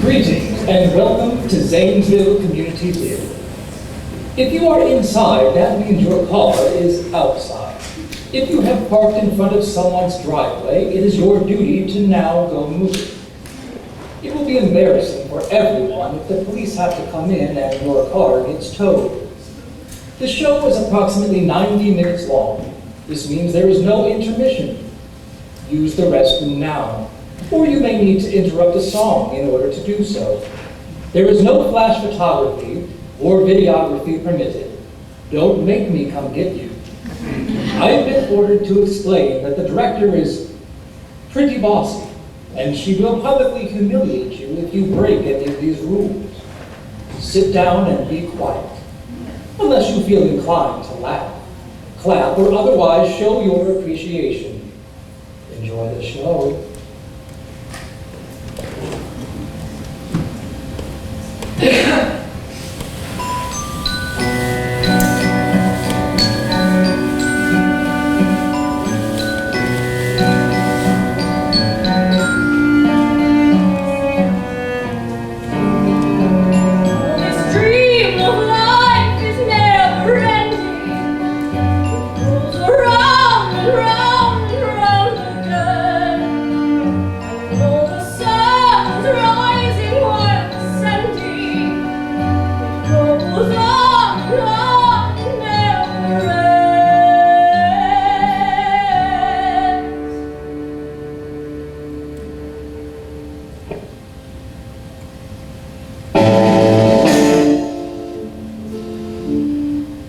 Greetings and welcome to Zanesville Community Theater. If you are inside, that means your car is outside. If you have parked in front of someone's driveway, it is your duty to now go move it. It will be embarrassing for everyone if the police have to come in and your car gets towed. The show is approximately 90 minutes long. This means there is no intermission. Use the restroom now, or you may need to interrupt a song in order to do so. There is no flash photography or videography permitted. Don't make me come get you. I have been ordered to explain that the director is pretty bossy, and she will publicly humiliate you if you break any of these rules. Sit down and be quiet, unless you feel inclined to laugh, clap, or otherwise show your appreciation. Enjoy the show.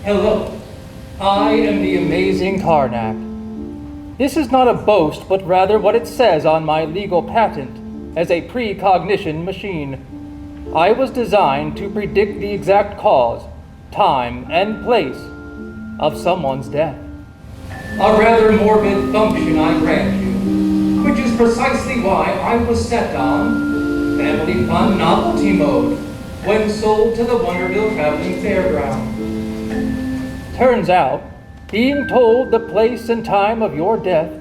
Hello, I am the amazing Karnak. This is not a boast, but rather what it says on my legal patent as a precognition machine. I was designed to predict the exact cause, time, and place of someone's death. A rather morbid function, I grant you, which is precisely why I was set on family fun novelty mode when sold to the Wonderville Traveling Fairground. Turns out, being told the place and time of your death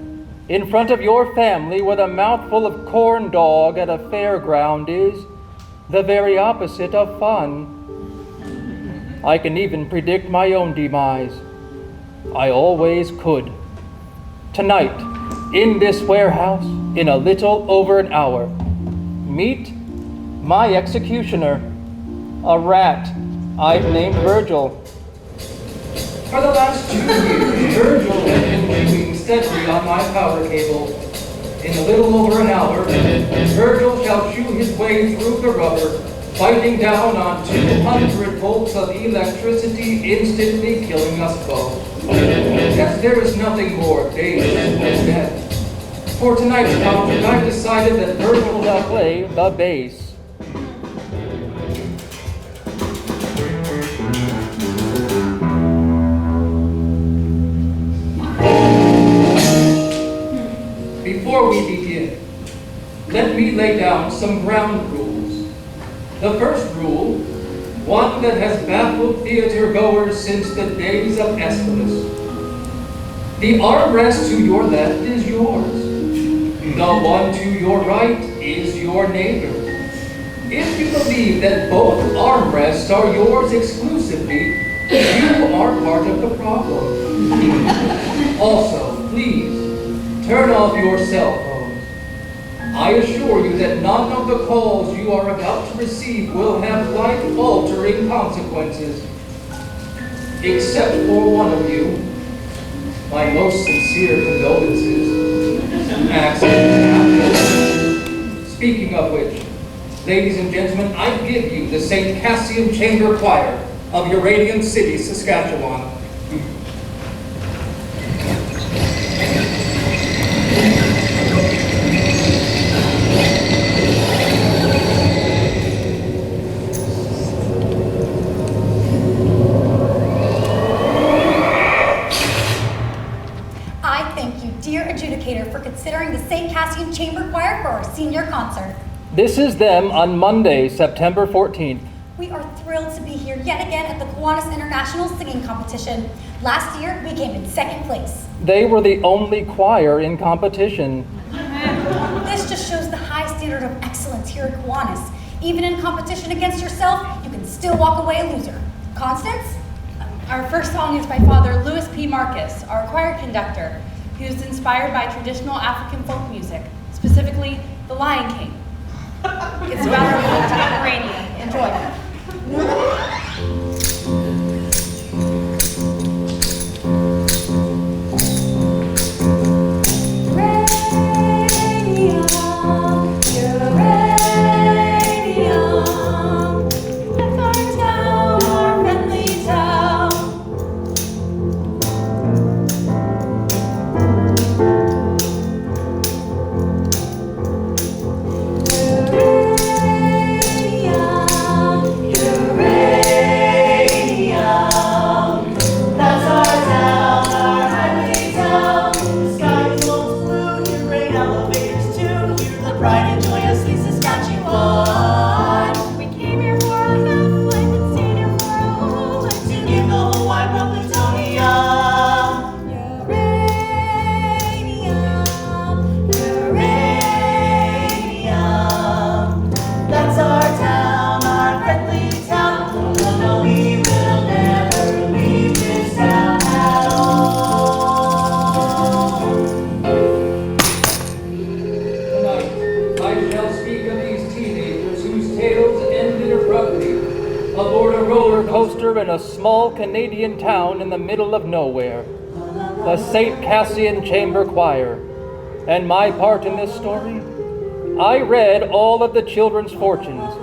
in front of your family with a mouthful of corn dog at a fairground is the very opposite of fun. I can even predict my own demise. I always could. Tonight, in this warehouse, in a little over an hour, meet my executioner, a rat I've named Virgil. For the last 2 years, Virgil has been chewing steadily on my power cable. In a little over an hour, Virgil shall chew his way through the rubber, biting down on 200 volts of electricity, instantly killing us both. Yes, there is nothing more base than death. For tonight's concert, I've decided that Virgil shall play the bass. Before we begin, let me lay down some ground rules. The first rule, one that has baffled theater goers since the days of Aeschylus. The armrest to your left is yours. The one to your right is your neighbor. If you believe that both armrests are yours exclusively, you are part of the problem. Also, please, turn off your cell phones. I assure you that none of the calls you are about to receive will have life-altering consequences. Except for one of you. My most sincere condolences. Accident happened. Speaking of which, ladies and gentlemen, I give you the St. Cassian Chamber Choir of Uranium City, Saskatchewan. For considering the St. Cassian Chamber Choir for our senior concert. This is them on Monday, September 14th. We are thrilled to be here yet again at the Kiwanis International Singing Competition. Last year, we came in second place. They were the only choir in competition. This just shows the high standard of excellence here at Kiwanis. Even in competition against yourself, you can still walk away a loser. Constance? Our first song is by Father Louis P. Marcus, our choir conductor, who's inspired by traditional African folk music, specifically The Lion King. It's about our move to Pomerania. Enjoy. In a small Canadian town in the middle of nowhere, the St. Cassian Chamber Choir. And my part in this story? I read all of the children's fortunes.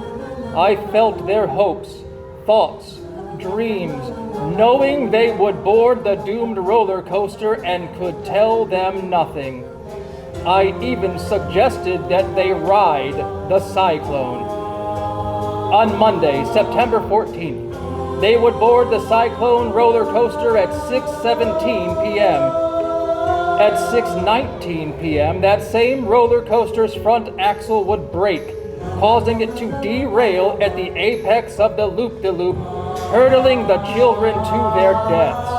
I felt their hopes, thoughts, dreams, knowing they would board the doomed roller coaster and could tell them nothing. I even suggested that they ride the Cyclone. On Monday, September 14th, they would board the Cyclone roller coaster at 6:17 p.m. At 6:19 p.m., that same roller coaster's front axle would break, causing it to derail at the apex of the loop-de-loop, hurtling the children to their deaths.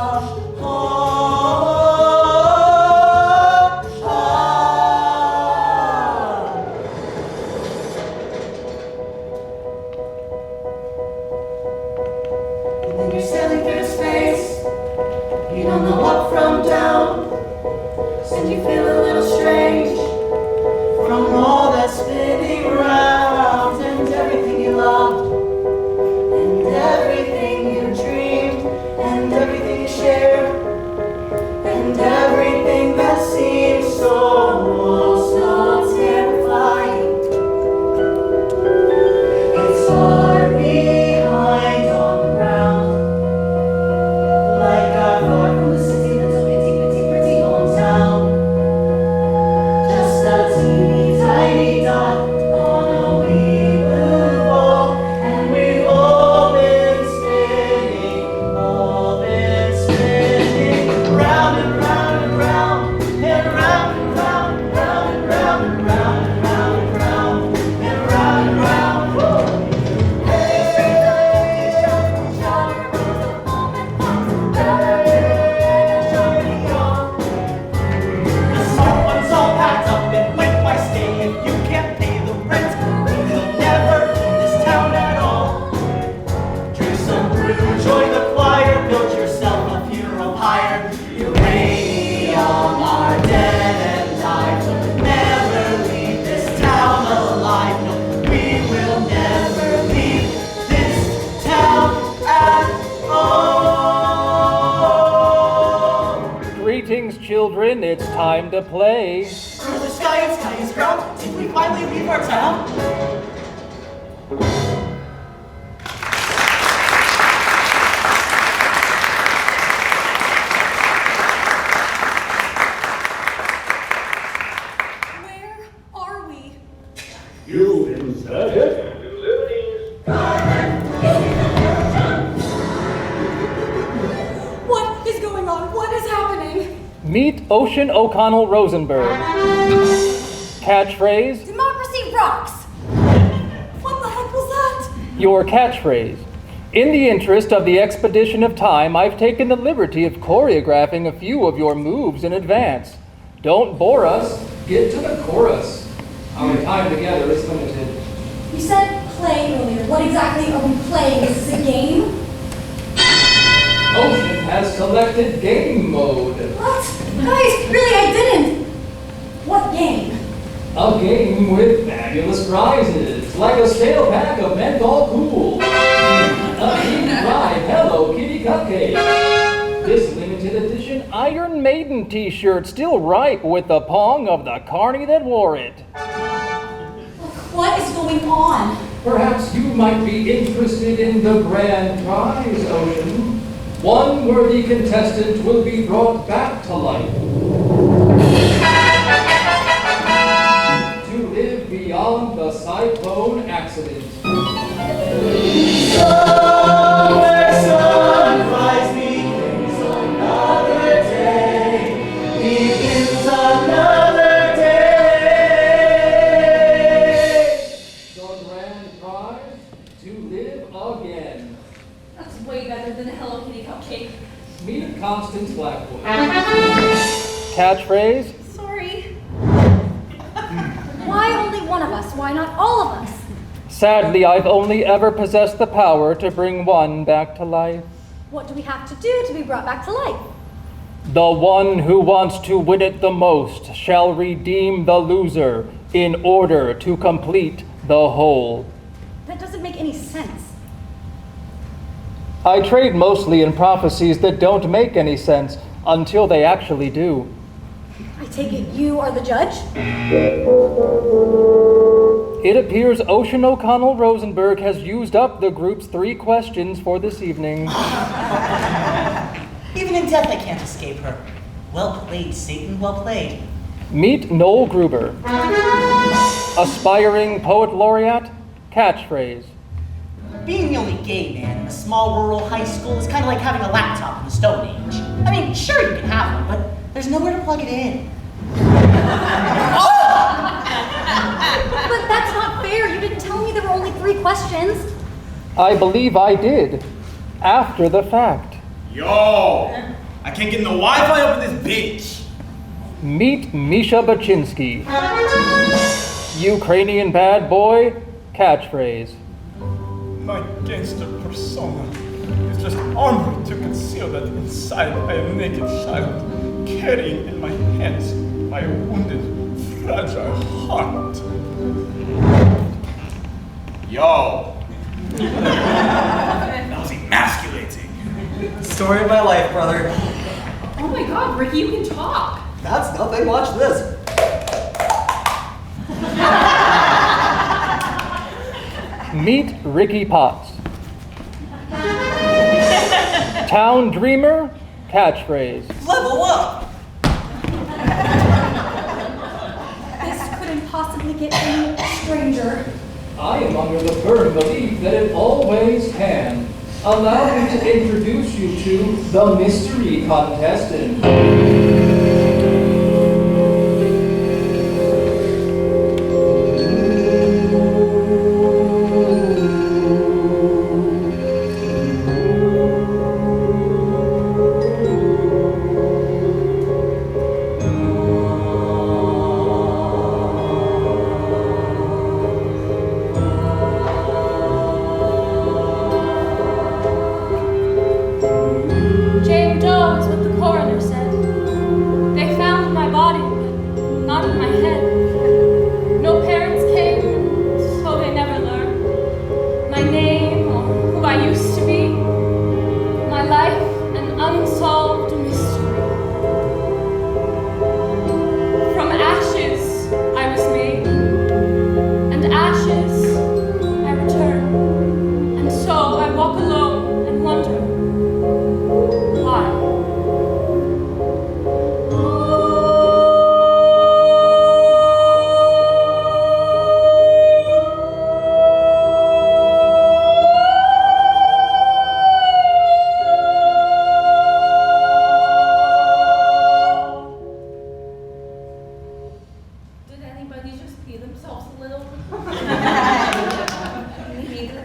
Children, it's time to play. Through the sky and sky is ground, till we finally leave our town. Where are we? You insert it. What is going on? What is happening? Meet Ocean O'Connell Rosenberg. Catchphrase? Democracy rocks! What the heck was that? Your catchphrase. In the interest of the expedition of time, I've taken the liberty of choreographing a few of your moves in advance. Don't bore us. Get to the chorus. Our time together is limited. You said play earlier. What exactly are we playing? Is this a game? Ocean has selected game mode. What? Guys, really, I didn't. What game? A game with fabulous prizes, like a stale pack of menthol cool. A deep-fried Hello Kitty cupcake. This limited edition Iron Maiden t-shirt still ripe with the pong of the carny that wore it. What is going on? Perhaps you might be interested in the grand prize, Ocean. One worthy contestant will be brought back to life. To live beyond the Cyclone accident. Somewhere sunrise begins another day. Begins another day. The grand prize, to live again. That's way better than a Hello Kitty cupcake. Meet Constance Blackwood. Catchphrase? Sorry. Why only one of us? Why not all of us? Sadly, I've only ever possessed the power to bring one back to life. What do we have to do to be brought back to life? The one who wants to win it the most shall redeem the loser in order to complete the whole. That doesn't make any sense. I trade mostly in prophecies that don't make any sense until they actually do. I take it you are the judge? It appears Ocean O'Connell Rosenberg has used up the group's 3 questions for this evening. Even in death, I can't escape her. Well played, Satan, well played. Meet Noel Gruber. Aspiring poet laureate, catchphrase. Being the only gay man in a small rural high school is kind of like having a laptop in the Stone Age. I mean, sure you can have one, but there's nowhere to plug it in. But that's not fair. You didn't tell me there were only 3 questions. I believe I did, after the fact. Yo! I can't get no Wi-Fi up in this bitch! Meet Misha Baczynski. Ukrainian bad boy, catchphrase. My gangster persona is just armor to conceal that inside I am a naked child, carrying in my hands my wounded, fragile heart. Yo! That was emasculating. Story of my life, brother. Oh my god, Ricky, you can talk. That's nothing. Watch this. Meet Ricky Potts. Town dreamer, catchphrase. Level up! This couldn't possibly get any stranger. I am under the firm belief that it always can. Allow me to introduce you to the mystery contestant. Jane Doe is what the coroner said. They found my body, but not my head. No parents came, so they never learned my name or who I used to be. My life, an unsolved mystery. From ashes I was made, and ashes I return. And so I walk alone and wonder. Why? Did anybody just pee themselves a little? Me neither.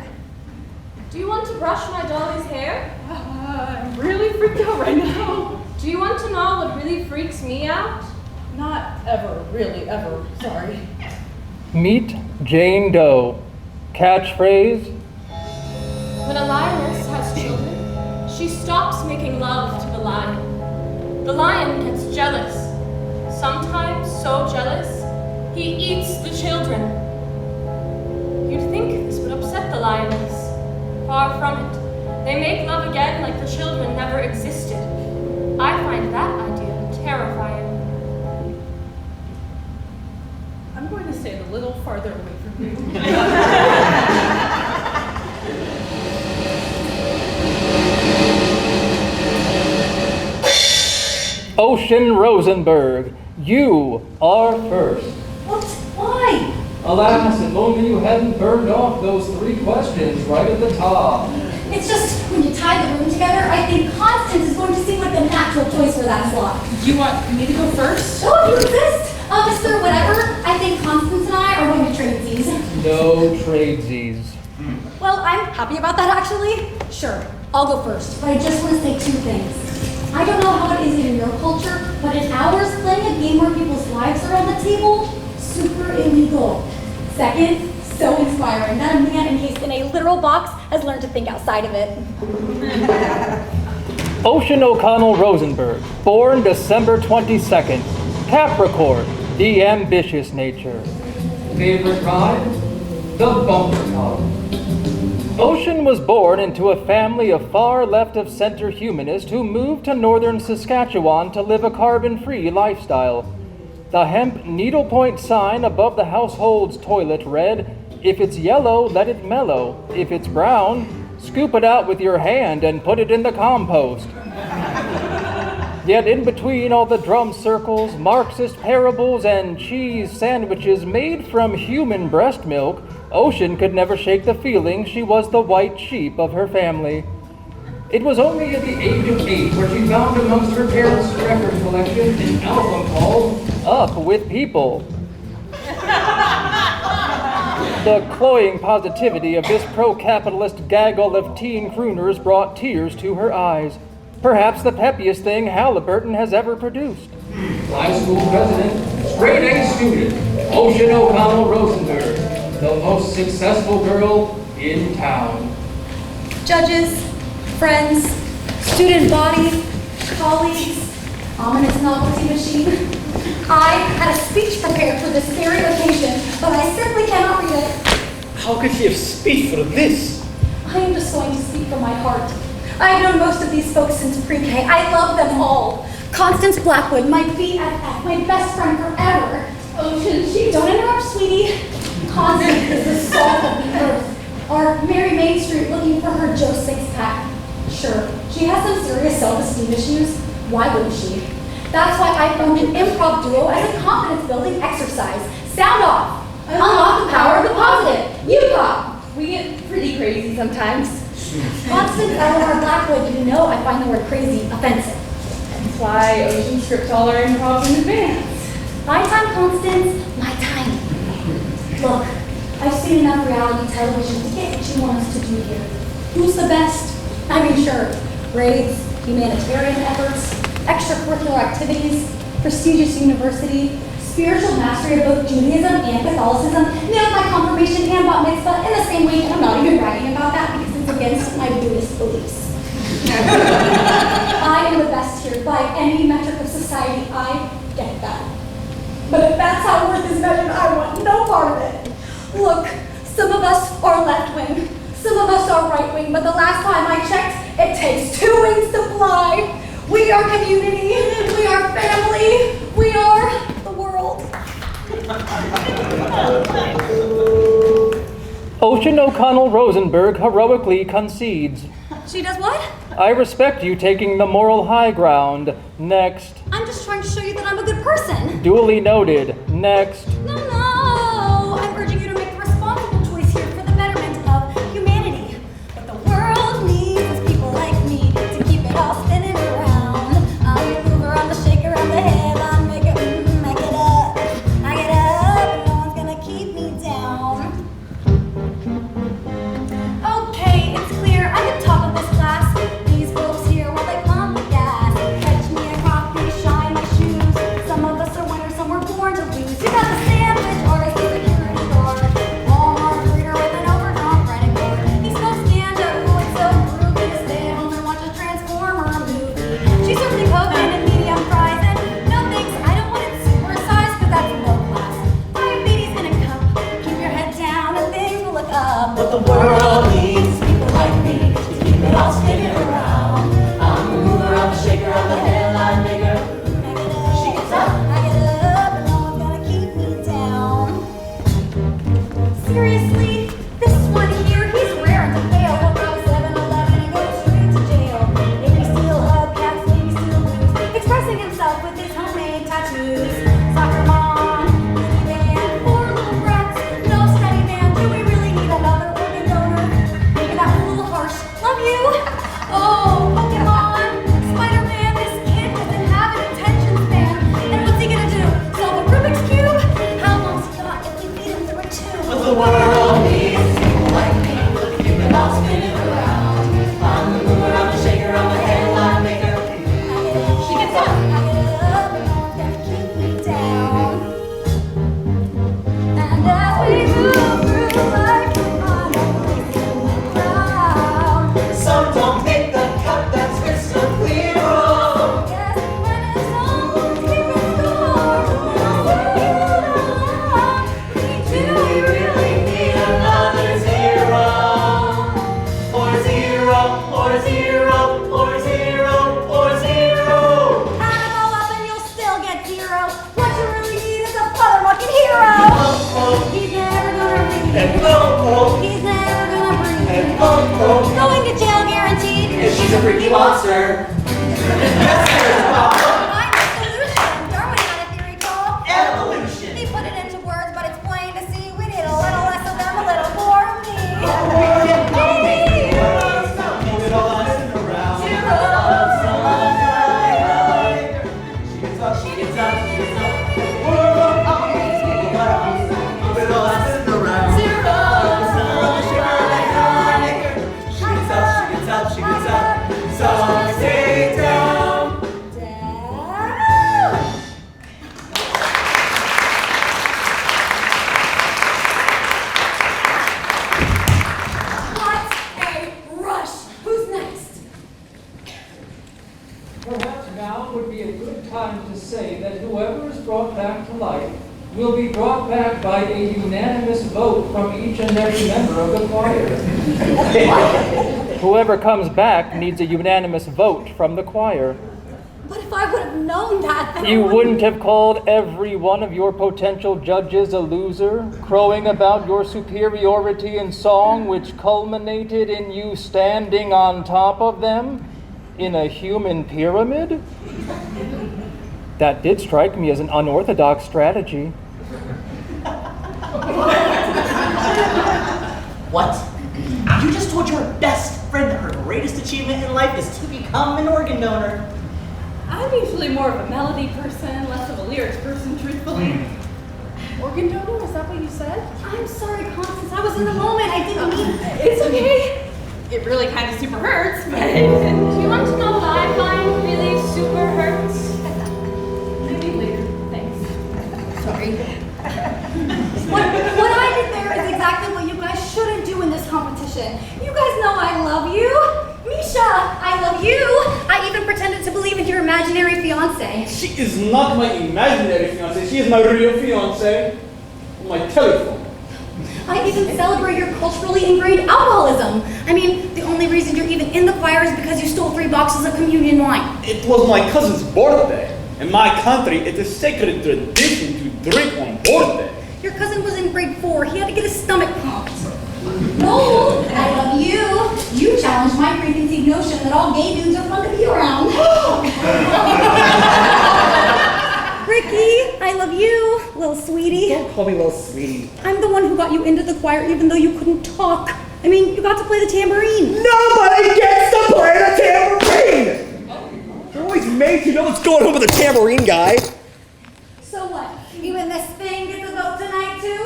Do you want to brush my dolly's hair? I'm really freaked out right now. Do you want to know what really freaks me out? Not ever, really, ever. Sorry. Meet Jane Doe. Catchphrase? When a lioness has children, she stops making love to the lion. The lion gets jealous. Sometimes so jealous, he eats the children. You'd think this would upset the lioness. Far from it. They make love again like the children never existed. I find that idea terrifying. I'm going to stand a little farther away from you. Ocean Rosenberg, you are first. What? Why? Alas, if only you hadn't burned off those 3 questions right at the top. It's just when you tie the room together, I think Constance is going to seem like the natural choice for that slot. You want me to go first? Oh, you insist? Mr. Whatever, I think Constance and I are going to trade these. No tradesies. Well, I'm happy about that actually. Sure, I'll go first, but I just want to say 2 things. I don't know how it is in your culture, but in ours, playing a game where people's lives are on the table, super illegal. Second, so inspiring that a man encased in a literal box has learned to think outside of it. Ocean O'Connell Rosenberg, born December 22nd, Capricorn, the ambitious nature. Favorite ride? The bumper car. Ocean was born into a family of far left-of-center humanists who moved to northern Saskatchewan to live a carbon-free lifestyle. The hemp needlepoint sign above the household's toilet read, "If it's yellow, let it mellow. If it's brown, scoop it out with your hand and put it in the compost." Yet in between all the drum circles, Marxist parables, and cheese sandwiches made from human breast milk, Ocean could never shake the feeling she was the white sheep of her family. It was only at the age of 8 where she found amongst her parents' record collection an album called Up With People. The cloying positivity of this pro-capitalist gaggle of teen crooners brought tears to her eyes. Perhaps the peppiest thing Halliburton has ever produced. High school president, straight A student, Ocean O'Connell Rosenberg, the most successful girl in town. Judges, friends, student body, colleagues, ominous novelty machine. I had a speech prepared for this very occasion, but I simply cannot read it. How could she have speech for this? I am just going to speak from my heart. I have known most of these folks since pre-K. I love them all. Constance Blackwood, my BFF, my best friend forever. Ocean, don't interrupt, sweetie. Constance is the salt of the earth. Or Mary Main Street looking for her Joe six-pack. Sure, she has some serious self-esteem issues. Why wouldn't she? That's why I formed an improv duo as a confidence-building exercise. Sound off. Unlock the power of the positive. You pop. We get pretty crazy sometimes. Constance Eleanor Blackwood, you know I find the word crazy offensive. That's why Ocean scripts all our improvs in advance. My time, Constance, my time. Look, I've seen enough reality television to get what you want us to do here. Who's the best? I mean, sure, grades, humanitarian efforts, extracurricular activities, prestigious university, spiritual mastery of both Judaism and Catholicism, nailed my confirmation and bat mitzvah in the same week, and I'm not even bragging about that because it's against my Buddhist beliefs. I am the best here by any metric of society. I get that. But if that's how worth is measured, I want no part of it. Look, some of us are left-wing, some of us are right-wing, but the last time I checked, it takes 2 wings to fly. We are community, we are family, we are the world. Ocean O'Connell Rosenberg heroically concedes. She does what? I respect you taking the moral high ground. Next. I'm just trying to show you that I'm a good person. Duly noted. Next. No, I'm urging you to make the responsible choice here for the betterment of humanity. What the world needs is people like me to keep it all spinning around. I'm the mover, I'm the shaker, I'm the head, I'm maker, I get up, and no one's gonna keep me down. Okay, it's clear, I'm the top of this class. These folks here, while they pump the gas, catch me a coffee, shine my shoes. Some of us are winners, some were born to lose. You got the But the world needs people like me to keep it all spinning around. I'm the mover, I'm the shaker, I'm the headline maker. She gets up, I get up, and no one's gonna keep me down. Seriously, this one here, he's rare to fail. He'll rob a 7-Eleven and go straight to jail. Maybe steal hubcaps, maybe steal booze, expressing himself with his homemade tattoos. Soccer mom, mini band, 4 little brats, no steady band. Do we really need another organ donor? Maybe that was a little harsh. Love you. Oh, Pokemon, Spider-Man, this kid doesn't have an attention span. And what's he gonna do? Solve a Rubik's Cube? How long's he got if we feed him through a tube? but the world needs people like me to keep it all spinning around. I'm the mover, I'm the shaker, I'm the headline maker. She gets up, and no one's gonna keep me down. And as we move through life, I'm always in the crowd. Some don't make the cut, that's crystal clear. Oh. Yes, when it's all keeping score, we do really need Another zero, or zero, or zero, or zero, or zero. add them all up and you'll still get 0. What you really need is a motherfucking hero. He's never gonna read. And oh, He's never gonna breathe. and oh, Going to jail guaranteed. and she's a freaky monster. Find the solution. Darwin had a theory called Evolution. He put it into words, but it's plain to see we need a little less of them, a little more of me. What a rush! Who's next? Perhaps now would be a good time to say that whoever is brought back to life will be brought back by a unanimous vote from each and every member of the choir. Whoever comes back needs a unanimous vote from the choir. But if I would have known that, then I You wouldn't have called every one of your potential judges a loser, crowing about your superiority in song, which culminated in you standing on top of them in a human pyramid? That did strike me as an unorthodox strategy. What? You just told your best friend that her greatest achievement in life is to become an organ donor. I'm usually more of a melody person, less of a lyrics person, truthfully. Organ donor, is that what you said? I'm sorry, Constance. I was in the moment. I didn't mean. It's okay. It really kind of super hurts, but... Do you want to know what I find really super hurts? Maybe later. Thanks. Sorry. What I did there is exactly what you guys shouldn't do in this competition. You guys know I love you. Misha, I love you. I even pretended to believe in your imaginary fiance. She is not my imaginary fiance. She is my real fiance. On my telephone. I even celebrate your culturally ingrained alcoholism. I mean, the only reason you're even in the choir is because you stole 3 boxes of communion wine. It was my cousin's birthday. In my country, it is sacred tradition to drink on birthday. Your cousin was in grade 4. He had to get his stomach pumped. No, I love you. You challenged my preconceived notion that all gay dudes are fun to be around. Ricky, I love you, little sweetie. Don't call me little sweetie. I'm the one who got you into the choir even though you couldn't talk. I mean, you got to play the tambourine. Nobody gets to play the tambourine! You're always made to know what's going on with the tambourine guy. So what? You and this thing get the vote tonight too?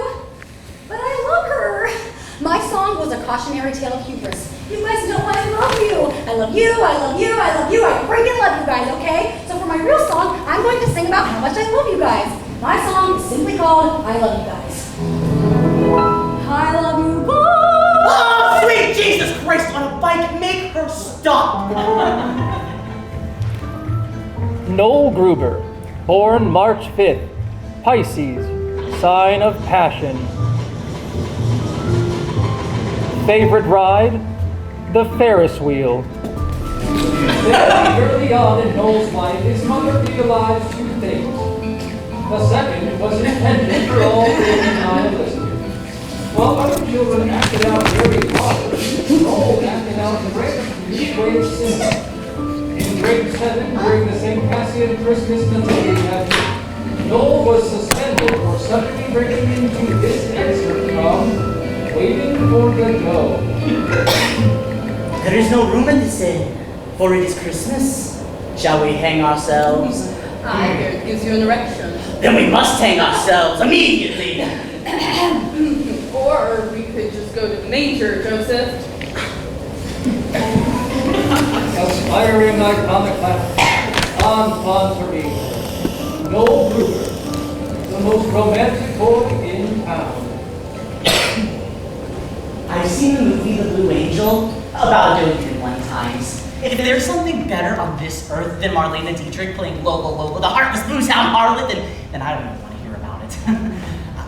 But I love her. My song was a cautionary tale of hubris. You guys know I love you. I love you, I love you, I love you. I freaking love you guys, okay? So for my real song, I'm going to sing about how much I love you guys. My song is simply called I Love You Guys. I love you guys. Oh, sweet Jesus Christ on a bike, make her stop. Noel Gruber, born March 5th, Pisces, sign of passion. favorite ride? The Ferris wheel. Very early on in Noel's life, his mother realized two things. The second was his penchant for all things nihilistic. While other children acted out Harry Potter, Noel acted out great cinema. In grade 7, during the St. Cassian Christmas nativity pageant, Noel was suspended for suddenly breaking into this excerpt from Waiting for the Go. There is no room in this inn, for it is Christmas. Shall we hang ourselves? I hear it gives you an erection. Then we must hang ourselves immediately. Or we could just go to the manger, Joseph. Aspiring iconoclast, on for me. Noel Gruber, the most romantic boy in town. I've seen the movie The Blue Angel about 1,001 times. If there's something better on this earth than Marlene Dietrich playing Lola Lola, the heartless booze-hound harlot, then I don't even want to hear about it.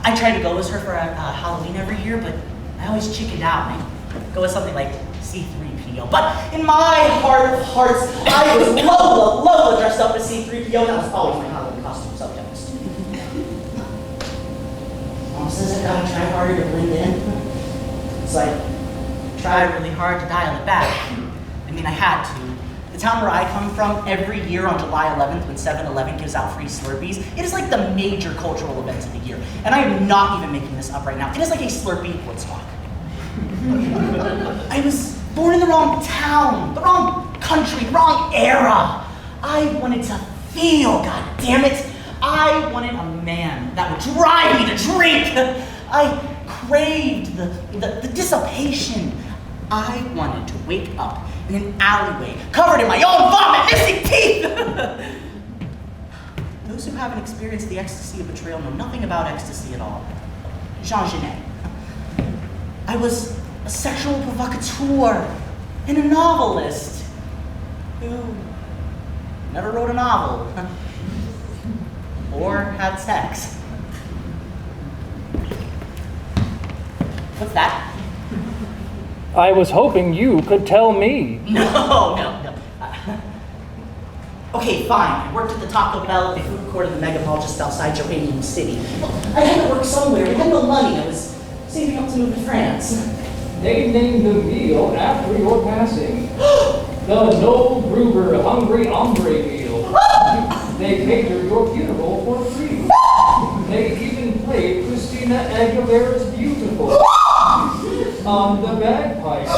I try to go as her for Halloween every year, but I always chickened out. I go as something like C-3PO. But in my heart of hearts, I was Lola dressed up as C-3PO, and that was always my Halloween costume subject. Mom says I gotta try harder to blend in. It's like, try really hard to dial it back. I mean, I had to. The town where I come from, every year on July 11th, when 7-Eleven gives out free Slurpees, it is like the major cultural event of the year. And I am not even making this up right now. It is like a Slurpee Woodstock. I was born in the wrong town, the wrong country, the wrong era. I wanted to feel, goddammit. I wanted a man that would drive me to drink. I craved the dissipation. I wanted to wake up in an alleyway covered in my own vomit, missing teeth. Those who haven't experienced the ecstasy of betrayal know nothing about ecstasy at all. Jean Genet. I was a sexual provocateur and a novelist who never wrote a novel or had sex. What's that? I was hoping you could tell me. No. Okay, fine. I worked at the Taco Bell at the food court of the Mega Mall just outside Geranium City. Well, I had to work somewhere. I had no money. I was saving up to move to France. They named the meal after your passing. The Noel Gruber Hungry Hombre meal. They catered your funeral for free. They even played Christina Aguilera's Beautiful on the bagpipes. I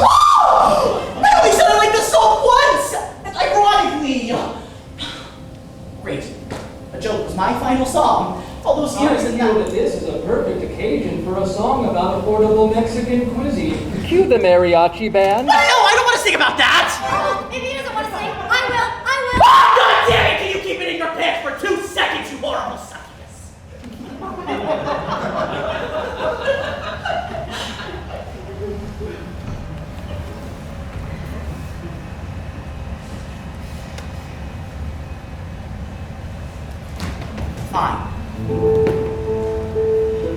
only said I like the song once! Ironically! Great. A joke was my final song. All those years I feel that this is a perfect occasion for a song about affordable Mexican cuisine. Cue the mariachi band. No, I don't want to sing about that! Oh, if he doesn't want to sing, I will. Oh, God damn it! Can you keep it in your pants for 2 seconds, you horrible succubus? Fine.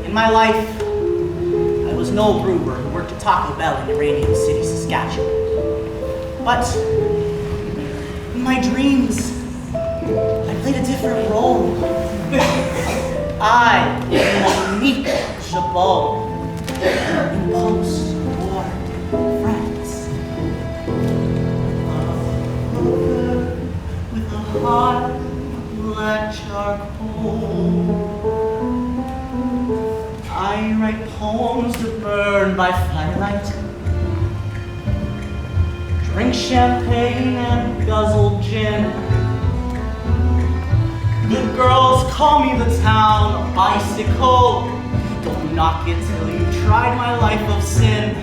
In my life, I was Noel Gruber who worked at Taco Bell in Uranium City, Saskatchewan. But in my dreams, I played a different role. I am Monique Jabot in post-war France. A hooker with a heart of black charcoal. I write poems to burn by firelight. Drink champagne and guzzle gin. Good girls call me the town bicycle. Don't knock it till you've tried my life of sin.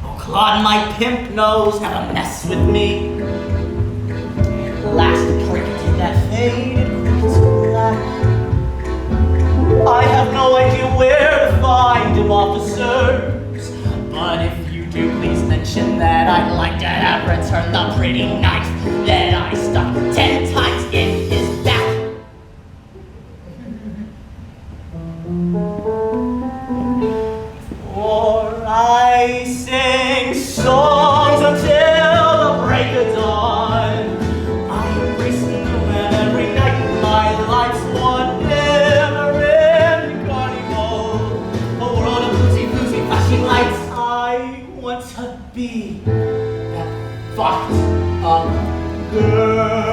Oh, Claude, my pimp knows how to mess with me. Last printed that faded quince black. I have no idea where to find him, officers. But if you do, please mention that I'd like to have returned the pretty knife that I stuck 10 times in his back. For be that fucked up girl.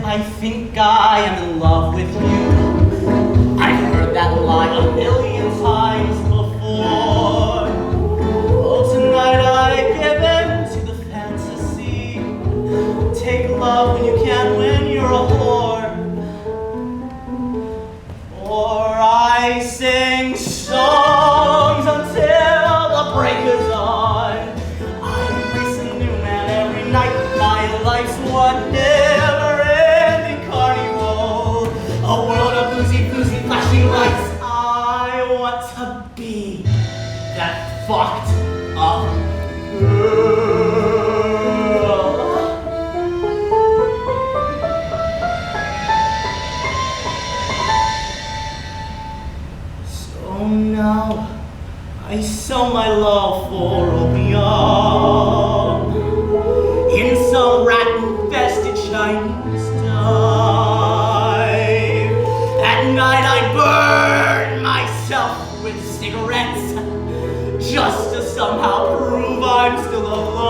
I think I am in love with you. I've heard that lie a million times before. Oh, tonight I give in to the fantasy. Take love when you can when you're a whore. Or I sing songs until the break of dawn. I embrace a new man every night. My life's one never-ending carnival. A world of boozy, flashing lights. I want to be that fucked up girl. So now I sell my love for opium in some rat-infested Chinese dive. At night I burn myself with cigarettes just to somehow prove I'm still alive.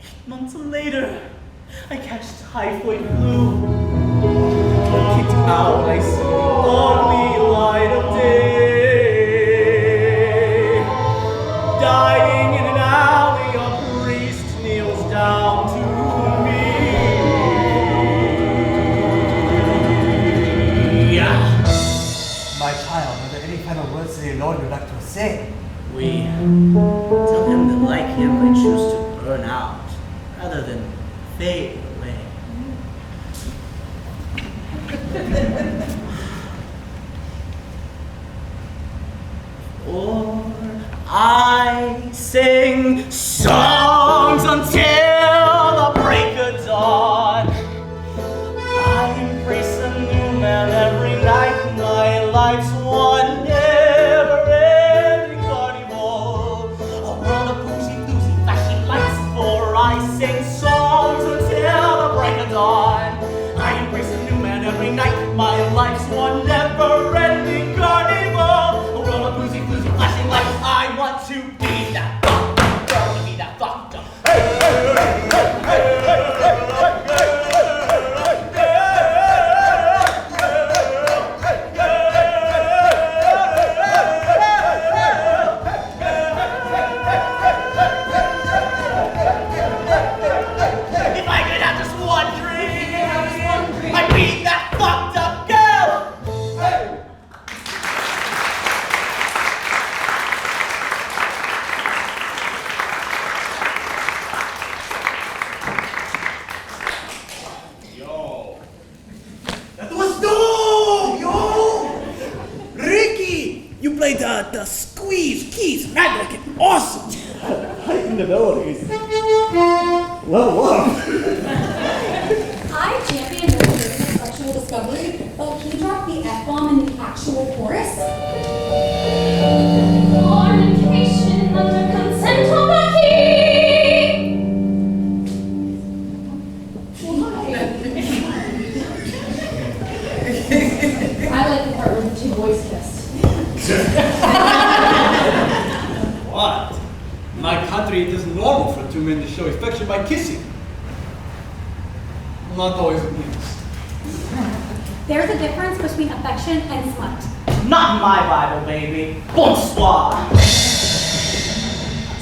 8 months later, I catch typhoid flu. Kicked out, I see ugly light of day. Dying in an alley, a priest kneels down to me. My child, are there any final words to the Lord you'd like to say? We tell him that, like him, I choose to burn out rather than fade away. Or I sing songs until the break of dawn. I embrace a new man every night. My life's one never-ending carnival. A world of boozy, flashing lights. For I sing songs until the break of dawn. I embrace a new man every night. My life's one never-ending carnival. A world of boozy, flashing lights. I want to be that fucked up girl, to be that fucked up. If I could have just one dream, I'd be that fucked up girl. Yo. That was dope, yo! Ricky, you played the squeeze keys magic, awesome! Heightened abilities. Level up. I championed the sexual discovery, but he dropped the F-bomb in the actual chorus. Fornication under consent of the king. I like the part where the two boys kissed. What? In my country, it is normal for two men to show affection by kissing. Not always it means. There's a difference between affection and slut. Not in my Bible, baby. Bonsoir.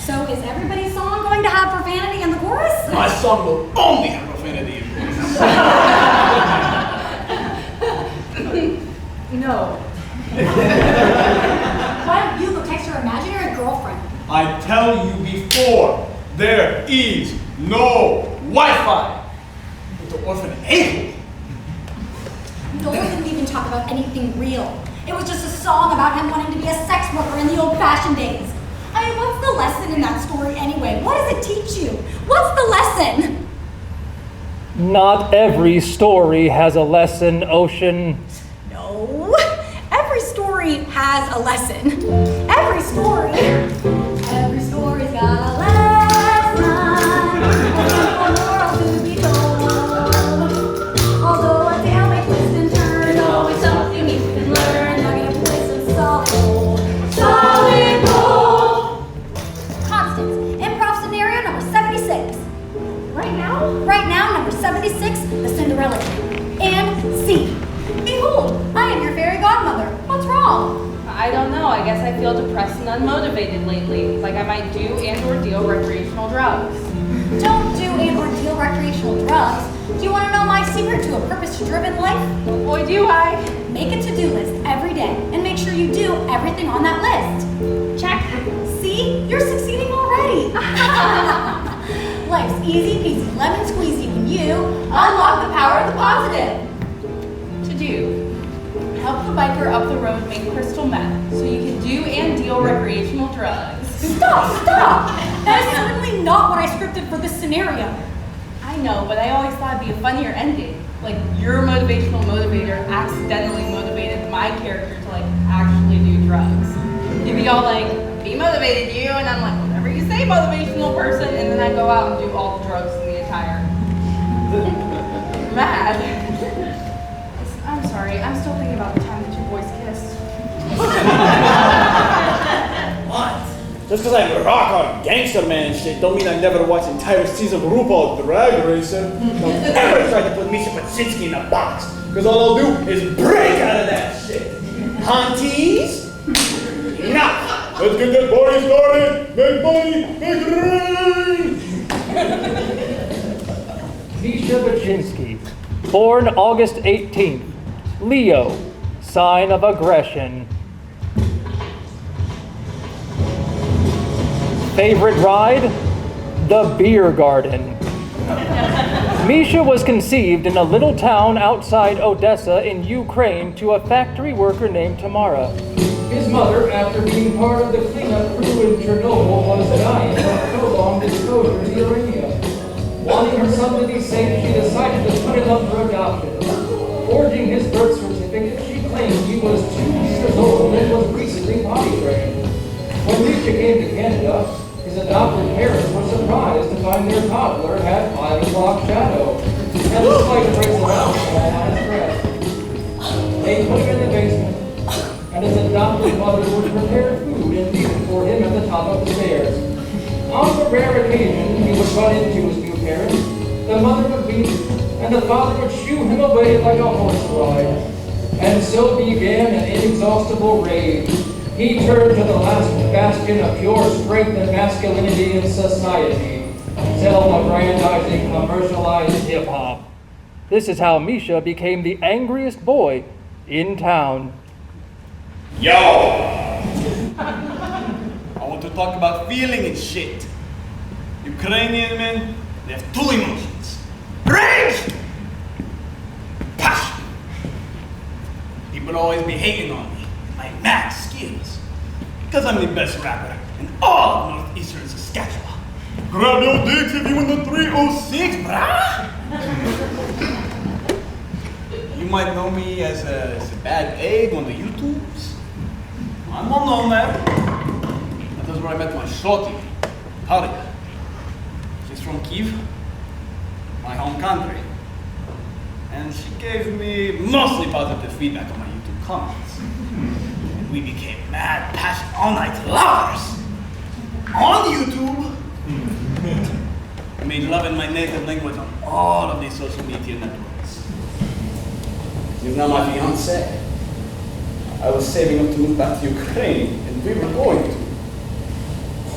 So is everybody's song going to have profanity in the chorus? My song will only have profanity in it. No. Why don't you go text your imaginary girlfriend? I tell you before, there is no Wi-Fi. But the orphan able. Noel didn't even talk about anything real. It was just a song about him wanting to be a sex worker in the old-fashioned days. I mean, what's the lesson in that story anyway? What does to teach you? What's the lesson? Not every story has a lesson, Ocean. No. Every story has a lesson. Every story's got a lesson. A moral to be told. Although a tale may twist and turn, always something you can learn. Now get a place of solid gold. Constance, improv scenario number 76. Right now, number 76, the Cinderella Tale. And C. Behold, I am your fairy godmother. What's wrong? I don't know. I guess I feel depressed and unmotivated lately. Like I might do and or deal recreational drugs. Don't do and or deal recreational drugs. Do you want to know my secret to a purpose-driven life? Boy, do I. Make a to-do list every day and make sure you do everything on that list. Check. See? You're succeeding already. Life's easy peasy lemon squeezy when you unlock the power of the positive. To do. Help the biker up the road make crystal meth so you can do and deal recreational drugs. Stop! That is certainly not what I scripted for this scenario. I know, but I always thought it'd be a funnier ending. Like your motivational motivator accidentally motivated my character to like actually do drugs. You'd be all like, be motivated you, and I'm like, whatever you say, motivational person, and then I go out and do all the drugs in the entire mad. I'm sorry, I'm still thinking about the time the two boys kissed. What? Just because I'm a rock hard gangster man and shit don't mean I never watch entire season of RuPaul's Drag Racer. Don't ever try to put Misha Paczynski in a box, because all I'll do is break out of that shit. Hunties? Enough! Let's get that party started! Make money! Make rain! Misha Paczynski, born August 18th, Leo, sign of aggression. Favorite ride? The beer garden. Misha was conceived in a little town outside Odessa in Ukraine to a factory worker named Tamara. His mother, after being part of the cleanup crew in Chernobyl, was dying of prolonged exposure to uranium. Wanting her son to be safe, she decided to put him up for adoption. Forging his birth certificate, she claimed he was 2 years old and was recently potty trained. When Misha came to Canada, his adopted parents were surprised to find their toddler had 5 o'clock shadow and a slight trace of alcohol on his breast. They put him in the basement, and his adopted mother would prepare food and leave it for him at the top of the stairs. On the rare occasion he would run into his new parents, the mother would weep, and the father would shoo him away like a horse ride. And so began an inexhaustible rage. He turned to the last bastion of pure strength and masculinity in society, self-aggrandizing commercialized hip-hop. This is how Misha became the angriest boy in town. Yo! I want to talk about feeling and shit. Ukrainian men, they have 2 emotions. Rage! Passion. People always be hating on me, my mad skills. Because I'm the best rapper in all of northeastern Saskatchewan. Grab your dicks if you in the 306, brah! You might know me as a bad egg on the YouTubes. I'm well known there. That's where I met my shorty, Haria. She's from Kyiv, my home country. And she gave me mostly positive feedback on my YouTube comments. And we became mad, passionate, all-night lovers. On YouTube. I made love in my native language on all of these social media networks. She's now my fiancée. I was saving up to move back to Ukraine, and we were going to.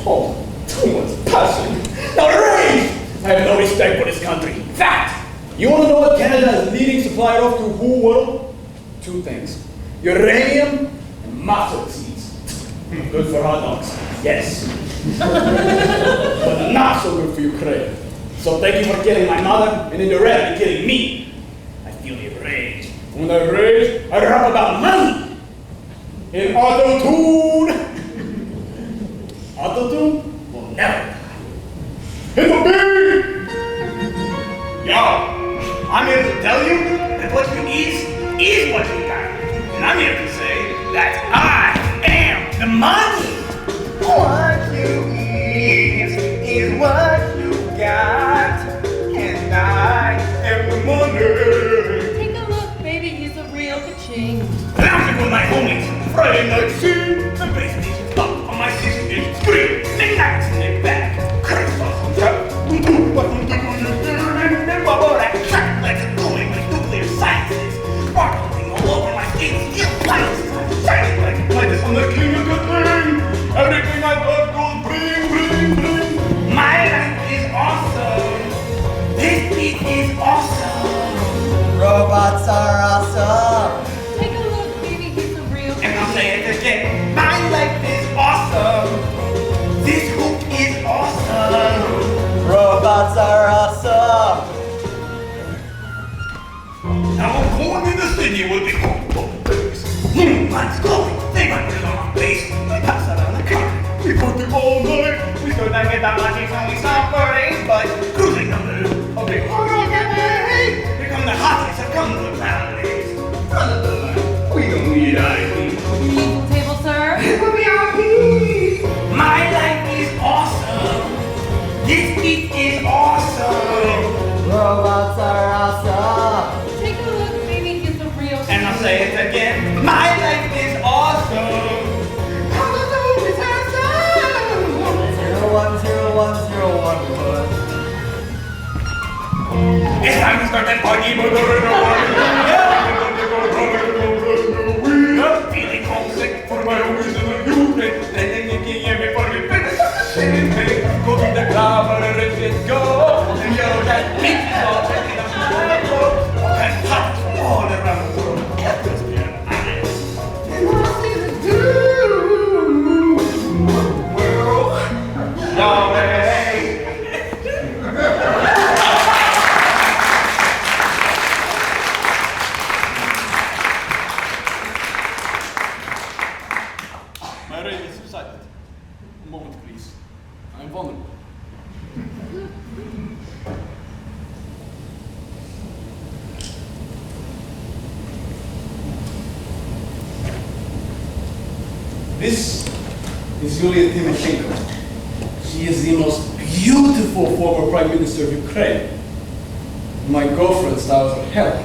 Oh, too much passion. Now rage! I have no respect for this country. Fact! You want to know what Canada is leading supplier of to who world? 2 things. Uranium and mustard seeds. Good for hot dogs. Yes. But not so good for Ukraine. So thank you for killing my mother, and indirectly killing me. I feel the rage. When I rage, I rap about money. In auto-tune. Auto-tune will never die. And the bee! Yo, I'm here to tell you that what you is what you got. And I'm here to say that I am the money. What you is what you got. And I am the money. Take a look, baby, he's a real ka-ching. Bouncing with my homies, Friday night scene. The bass station's up on my 6-inch screen. Knickknacks in their back. Curse sauce on top. What I'm doing is doing. And bubble that track like it's going with nuclear sciences. Sparkling all over my skin. Steel lights. Shining like lights. I'm the king of the thing. Everything I got goes bling, bling, bling. My life is awesome. This beat is awesome. Robots are awesome. Take a look, baby, he's a real And I'll say it again. My life is awesome. This hoop is awesome. Robots are awesome. Now I'm going in the city with the moonlight's glowing. They might be on my face. We pass out on the car. We party all night. We still don't get that much. It's only some 30, but cruising on the okay. Here come the hotties. Here come the rowdies. Front of the line. We don't need ID. Eagle table, sir. We'll be happy. My life is awesome. This beat is awesome. Robots are awesome. Take a look, baby, he's a real And I'll say it again. My life is awesome. 010101. It's time to start that party. Feeling homesick for my original youth. Then you can hear me for me. Go to the club and let's go. And yo, that beat is all taking up my road. And hot all around the world. It must be nice. And what is it do? Well, My rage is subsided. A moment, please. I'm vulnerable. This is Yulia Tymoshenko. She is the most beautiful former Prime Minister of Ukraine. My girlfriend stars of hell.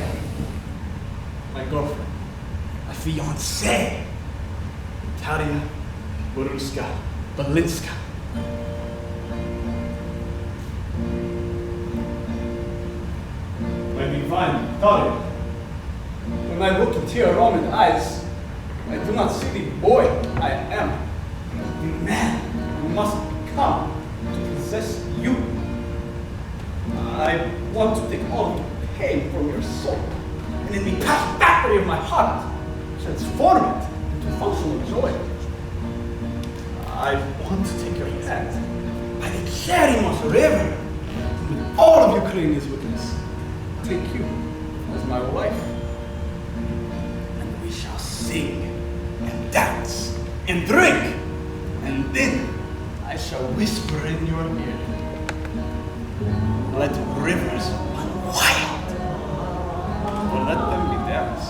My girlfriend. A fiancée. Taria Boruska Balinska. My divine Taria. When I look into your almond eyes, I do not see the boy I am. The man who must become to possess you. I want to take all the pain from your soul and in the passion factory of my heart, transform it into functional joy. I want to take your hand by the Cherymos River, with all of Ukrainia's witness, take you as my wife, and we shall sing and dance and drink, and then I shall whisper in your ear, let rivers run wild, or let them be dance.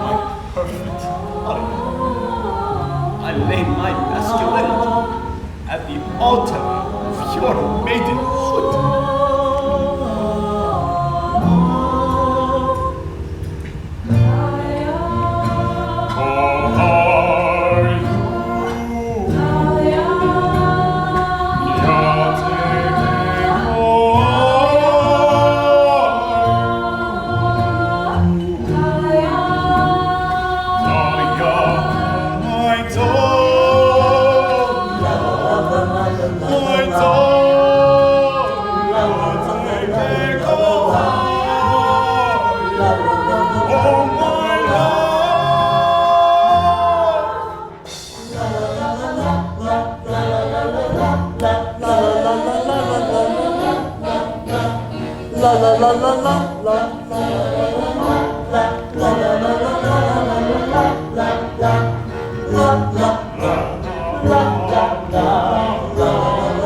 My perfect body. I lay my masculinity at the altar of your maidenhood.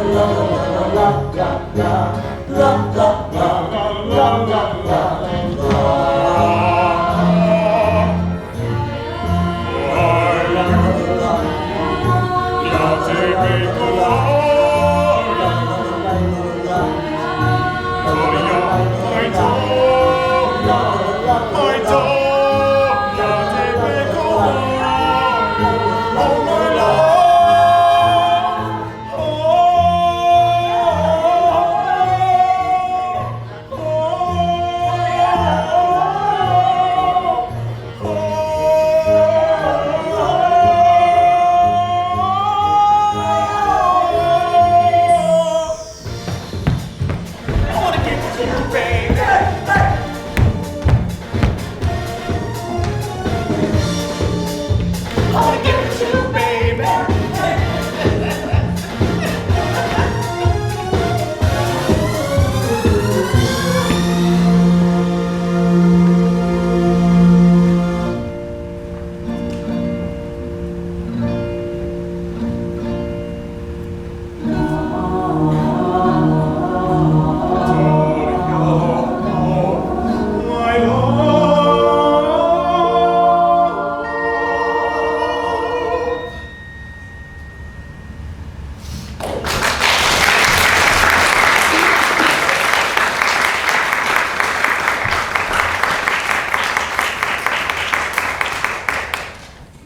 La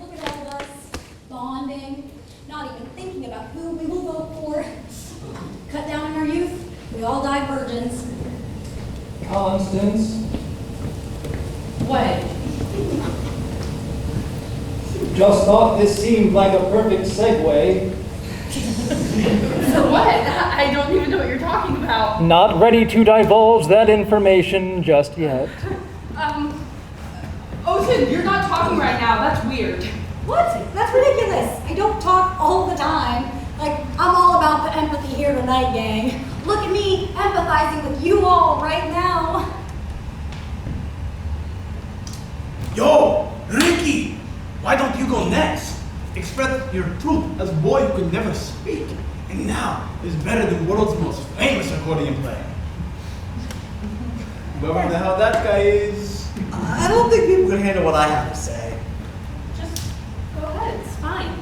Look at all of us, bonding, not even thinking about who we will vote for. Cut down in our youth, we all die virgins. Constance, What? just thought this seemed like a perfect segue. So what? I don't even know what you're talking about. Not ready to divulge that information just yet. Ocean, you're not talking right now. That's weird. What? That's ridiculous. I don't talk all the time. Like, I'm all about the empathy here tonight, gang. Look at me empathizing with you all right now. Yo, Ricky, why don't you go next? Express your truth as a boy who could never speak, and now is better than world's most famous accordion player. Whoever the hell that guy is. I don't think people can handle what I have to say. Just go ahead. It's fine.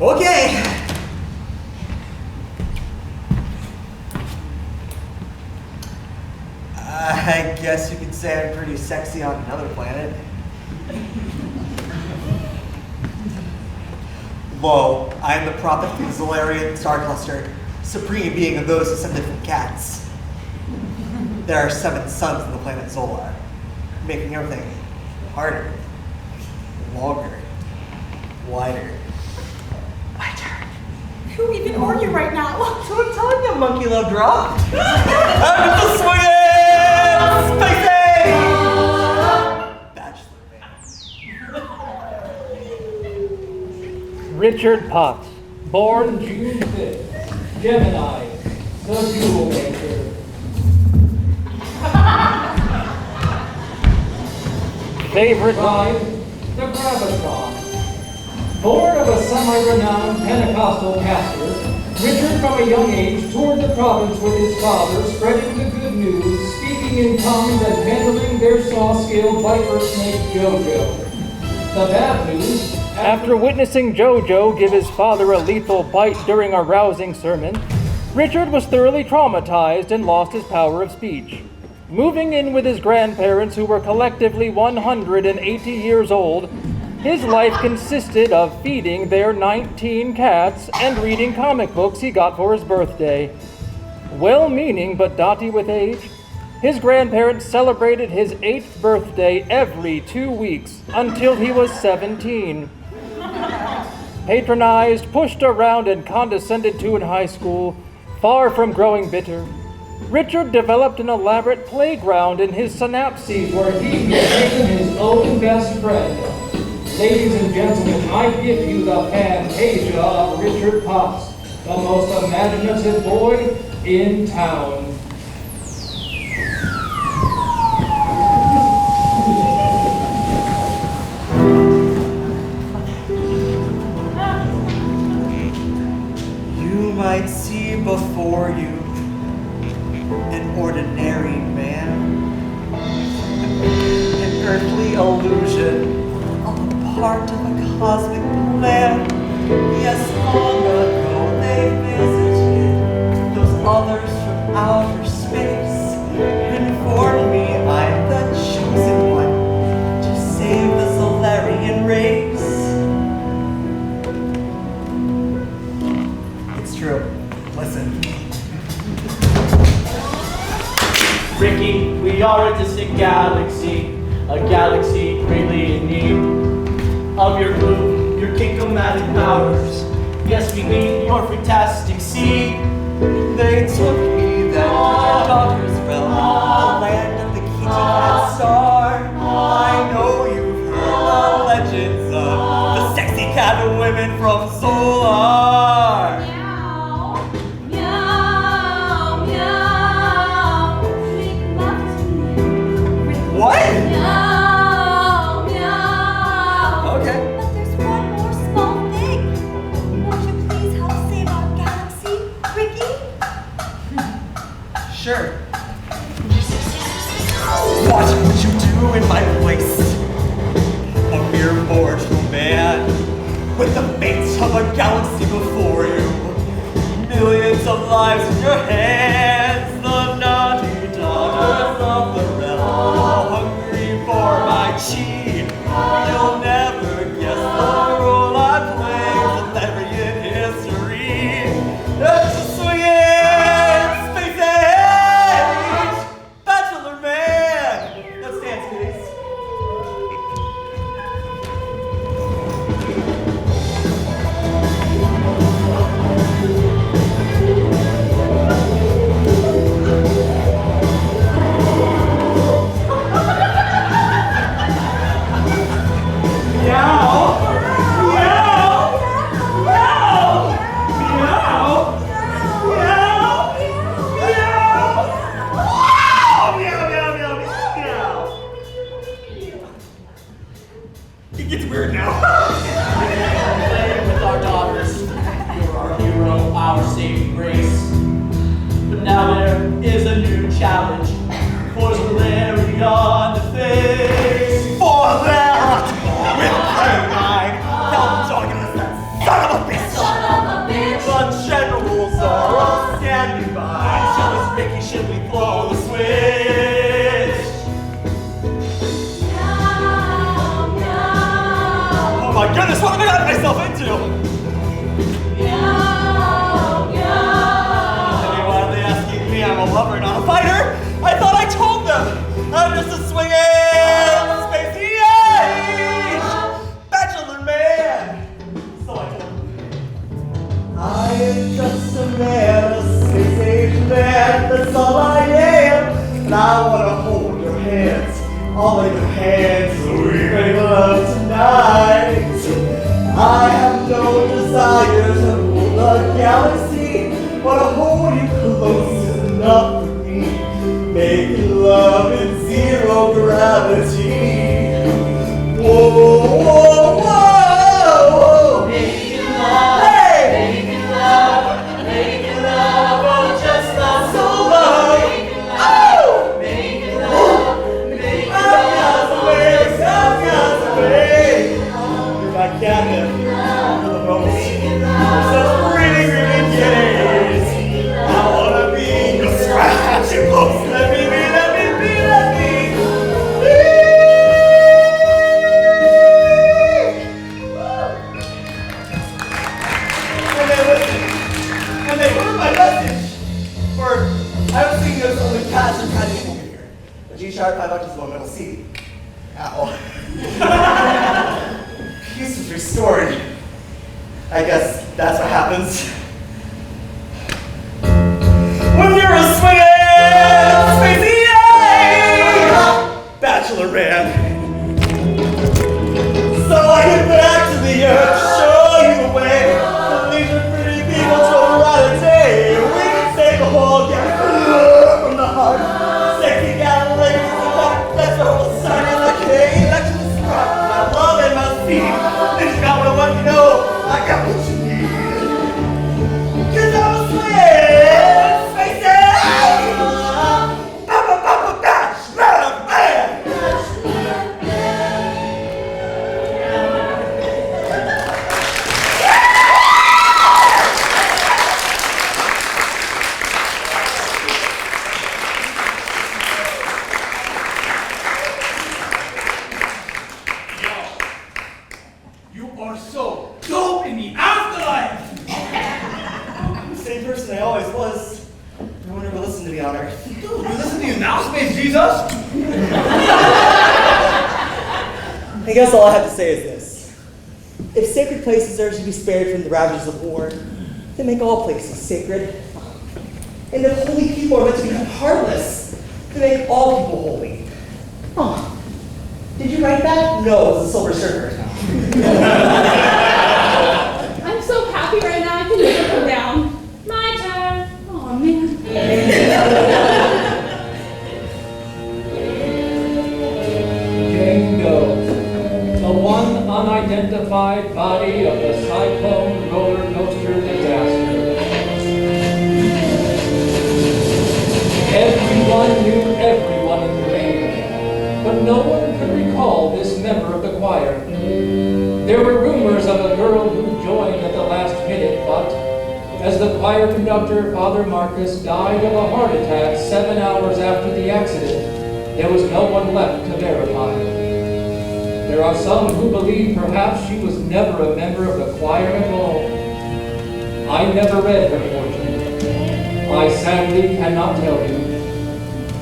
Okay. I guess you could say I'm pretty sexy on another planet. Lo, I am the prophet of the Zolarian star cluster, supreme being of those descended from cats. There are 7 suns on the planet Zolar, making everything harder, longer, wider. Who even are you right now? So I'm telling you, monkey love dropped. I'm just swinging! Spicy! Bachelor man. Richard Potts, born June 5th, Gemini, the Jewel Maker. favorite Pride, the Gravitron. Born of a semi-renowned Pentecostal pastor, Richard from a young age toured the province with his father, spreading the good news, speaking in tongues, and handling their saw-scale viper snake Jojo. The bad news, After witnessing Jojo give his father a lethal bite during a rousing sermon, Richard was thoroughly traumatized and lost his power of speech. Moving in with his grandparents, who were collectively 180 years old, his life consisted of feeding their 19 cats and reading comic books he got for his birthday. Well-meaning but dotty with age, his grandparents celebrated his 8th birthday every 2 weeks until he was 17. Patronized, pushed around, and condescended to in high school, far from growing bitter, Richard developed an elaborate playground in his synapses where he became his own best friend. Ladies and gentlemen, I give you the Fantasia of Richard Potts, the most imaginative boy in town. You might see before you an ordinary man, an earthly illusion of a part of a cosmic plan. Yes, long ago they visited those others from outer space, informed me I'm the chosen one to save the Solarian race. It's true. Listen. Ricky, we are a distant galaxy, a galaxy greatly in need of your boon, your kingdomatic powers. Yes, we need your fantastic seed. They took me then to their daughter's realm, the land of the Kiti star. I know you've heard the legends of the sexy cat and women from Solar. Meow, meow, meow. Make love to me. What? Meow, meow. Okay. But there's one more small thing. Won't you please help save our galaxy, Ricky? Sure. What would you do in my place? A mere mortal man, with the fate of a galaxy before you. Millions of lives in your hands, the naughty daughters of the realm, hungry for my chi. You'll never guess the role I play, Solarian history. It's a swinging space age, bachelor man. Let's dance, please. It gets weird now. Playing with our daughters, you're our hero, our saving grace. But now there is a new challenge for Solarian on the face. For that, with Caroline, tell the doggone that son of a bitch. Son of a bitch. The generals are all standing by. Tell us, Ricky, should we blow the switch? Meow, meow. Oh my goodness, what have I gotten myself into? Meow, meow. Why are they asking me? I'm a lover, not a fighter. I thought I told them. I'm just a swinging spacey age bachelor man. So I told them. I am just a man, a space age man. That's all I am. And I want to hold your hands, all of your hands, so we make love tonight. I have no desire to rule the galaxy, but to hold you close is enough for me. Making love in zero gravity. Whoa, whoa, whoa, whoa. Making love, Hey! making love, making love, oh, just not so Love. Oh! Making love, making love, You're my captain. You're the most. You're so pretty, really kitties. I wanna be your scratch and close. Let me be, let me be, let me be. And they listened. And they heard my message. For I was thinking there's only cats and cat people here. A G-sharp, $5 is one middle C. Ow. Peace was restored. I guess that's what happens when you're a swinging spacey bachelor man. So I get back to the earth, show you the way. These are pretty people to ride a day. We can take a whole gang from the heart. Sexy gal ladies in the that's the whole sign of the king. That's just my love and my feet. This is not what I want you to know. I got what you need. 'Cause I'm same person I always was. No one ever listened to me on Earth. Dude, you listen to you now, Space Jesus? I guess all I have to say is this. If sacred places are to be spared from the ravages of war, then make all places sacred. And if holy people are meant to become heartless, then make all people holy. Oh, did you write that? No, it was a Silver Surfer. I'm so happy right now I can never come down. My turn. Oh man. Jane Doe, the one unidentified body of the Cyclone roller coaster disaster. Everyone knew everyone in the neighborhood, but no one could recall this member of the choir. There were rumors of a girl who joined at the last minute, but as the choir conductor, Father Marcus, died of a heart attack 7 hours after the accident, there was no one left to verify. There are some who believe perhaps she was never a member of the choir at all. I never read her fortune. I sadly cannot tell you.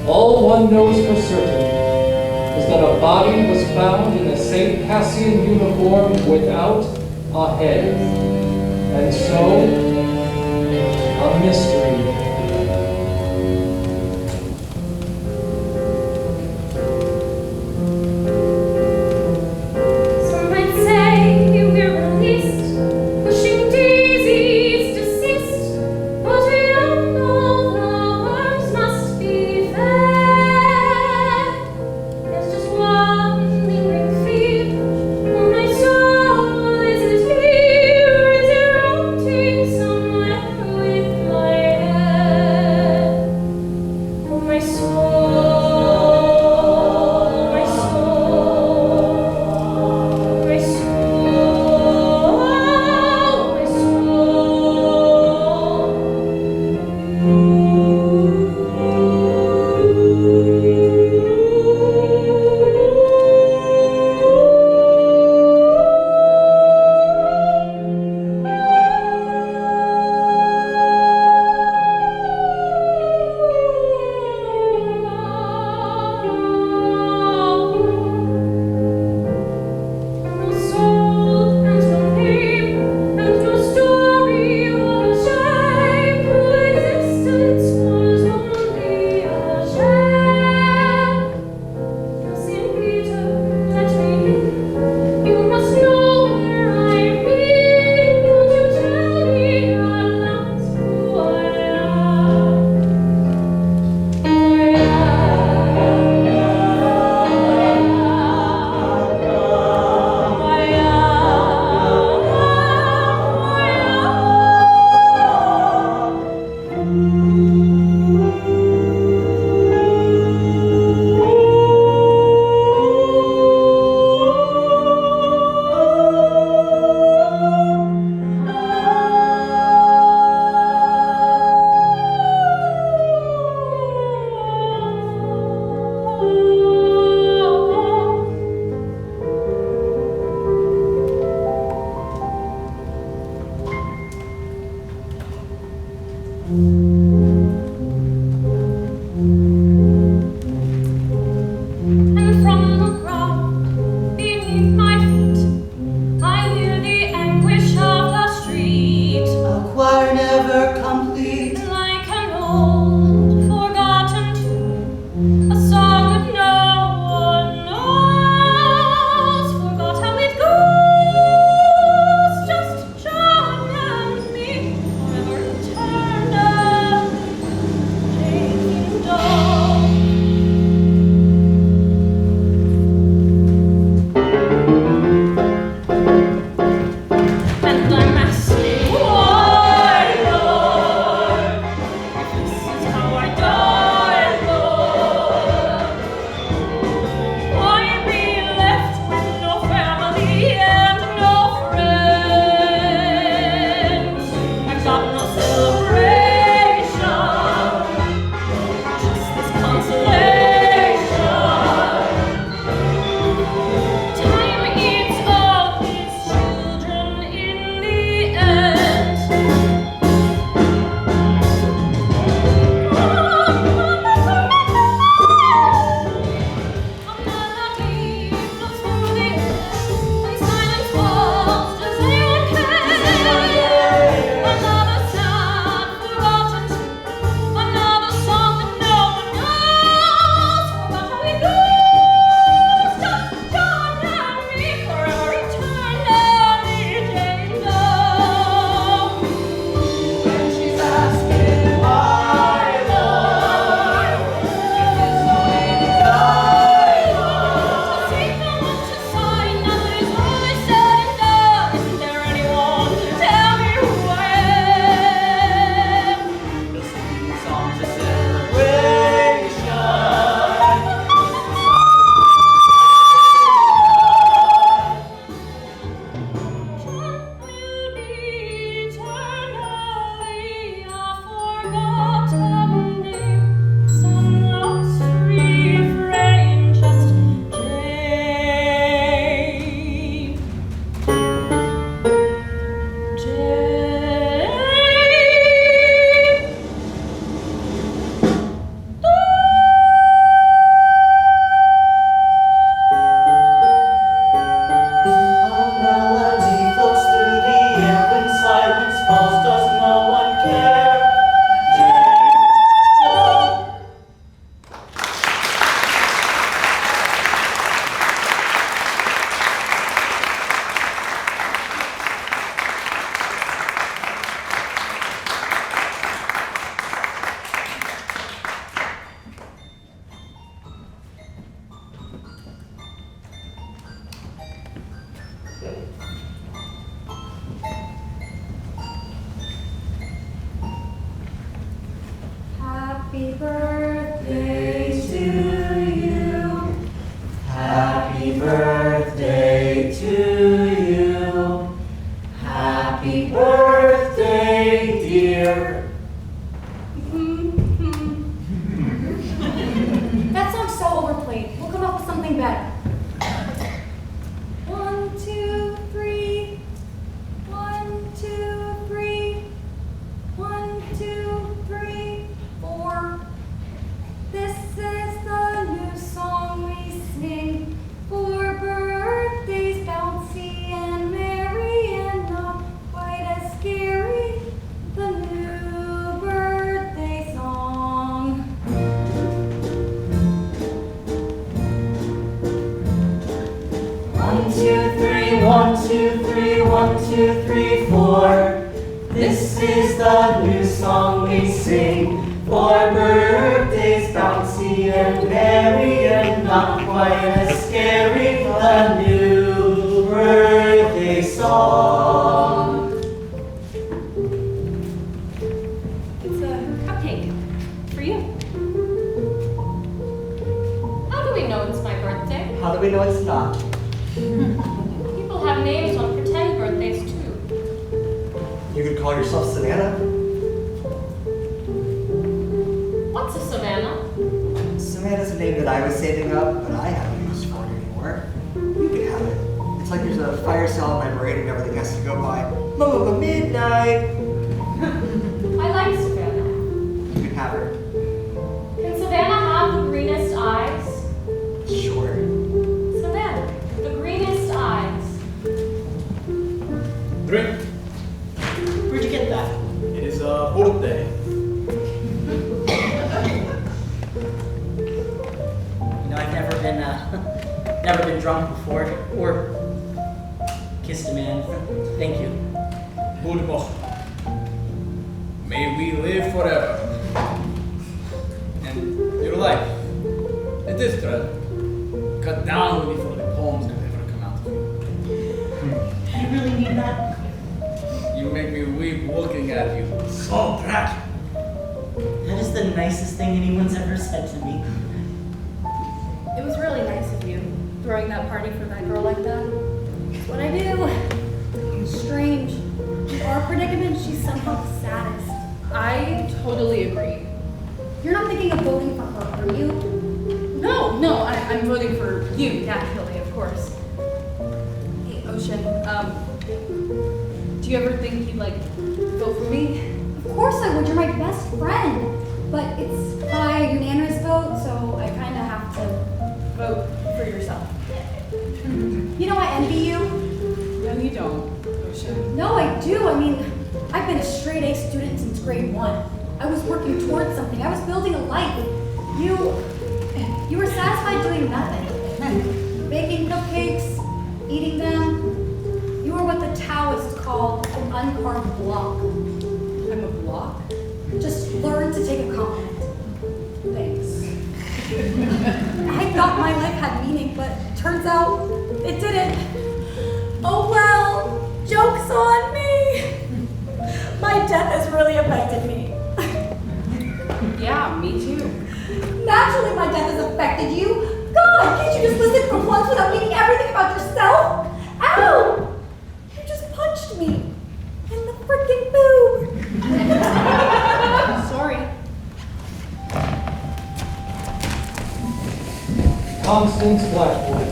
All one knows for certain is that a body was found in a St. Cassian uniform without a head. And so, a mystery. Some might say we're released, pushing daisies deceased, but we don't know flowers must be fed. There's just one lingering fear, oh my soul, is it here, or is it rotting somewhere with my head? Oh my soul. And from the ground beneath my feet, I hear the anguish of the street. A choir never complete. Like an old forgotten tune, a song that no one knows. Forgot how it goes, just John and me, forever eternally. Happy birthday to you. Happy birthday to you. Happy birthday, dear. That song's so overplayed. We'll come up with something better. 1, 2, 3. 1, 2, 3. 1, 2, 3, 4. This is the new song we sing for birthdays, bouncy and merry and not quite as scary. The new birthday song. 1, 2, 3, 1, 2, 3, 1, 2, 3, 4. This is the new song we sing for birthdays, bouncy and merry and not quite as scary. The new birthday song. It's a cupcake for you. How do we know it's my birthday? How do we know it's not? People have names on pretend birthdays too. You could call yourself Savannah. What's a Savannah? Savannah's a name that I was saving up, but I haven't used for it anymore. You can have it. It's like there's a fire sale in my brain and everything has to go by. Mama, midnight. I like Savannah. You can have her. Can Savannah have the greenest eyes? Sure. Savannah, the greenest eyes. Drink. Where'd you get that? It is a birthday. You know, I've never been drunk before, or kissed a man. Thank you. Bulbo. May we live forever. And your life, it is tragic. Cut down before the poems could ever come out of you. You really need that? You make me weep looking at you. So tragic. That is the nicest thing anyone's ever said to me. It was really nice of you, throwing that party for that girl like that. It's what I do. It's strange. In our predicament, she's somehow the saddest. I totally agree. You're not thinking of voting for her, are you? No, I'm voting for you, naturally, of course. Hey, Ocean, do you ever think you'd, vote for me? Of course I would. You're my best friend. But it's by unanimous vote, so I kind of have to. Vote for yourself. You know, I envy you. No, you don't, Ocean. No, I do. I mean, I've been a straight A student since grade 1. I was working towards something. I was building a life. You were satisfied doing nothing. Baking cupcakes, eating them. You were what the Taoists call an uncarved block. I'm a block? Just learn to take a compliment. Thanks. I thought my life had meaning, but turns out it didn't. Oh well, joke's on me. My death has really affected me. Yeah, me too. Naturally, my death has affected you. God, can't you just listen for once without meaning everything about yourself? Ow! You just punched me in the freaking boob. Sorry. Constance Blackwood,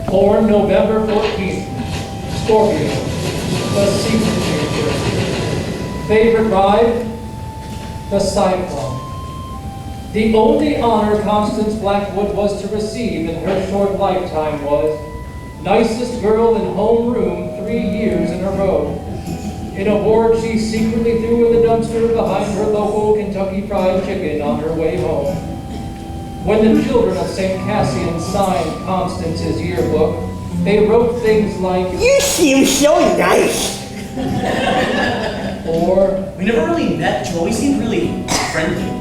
born November 14th, Scorpio, the secret changer. Favorite ride? The Cyclone. The only honor Constance Blackwood was to receive in her short lifetime was nicest girl in homeroom 3 years in a row. An award she secretly threw in the dumpster behind her local Kentucky Fried Chicken on her way home. When the children of St. Cassian signed Constance's yearbook, they wrote things like, You seem so nice. or, We never really met. Joey seemed really friendly.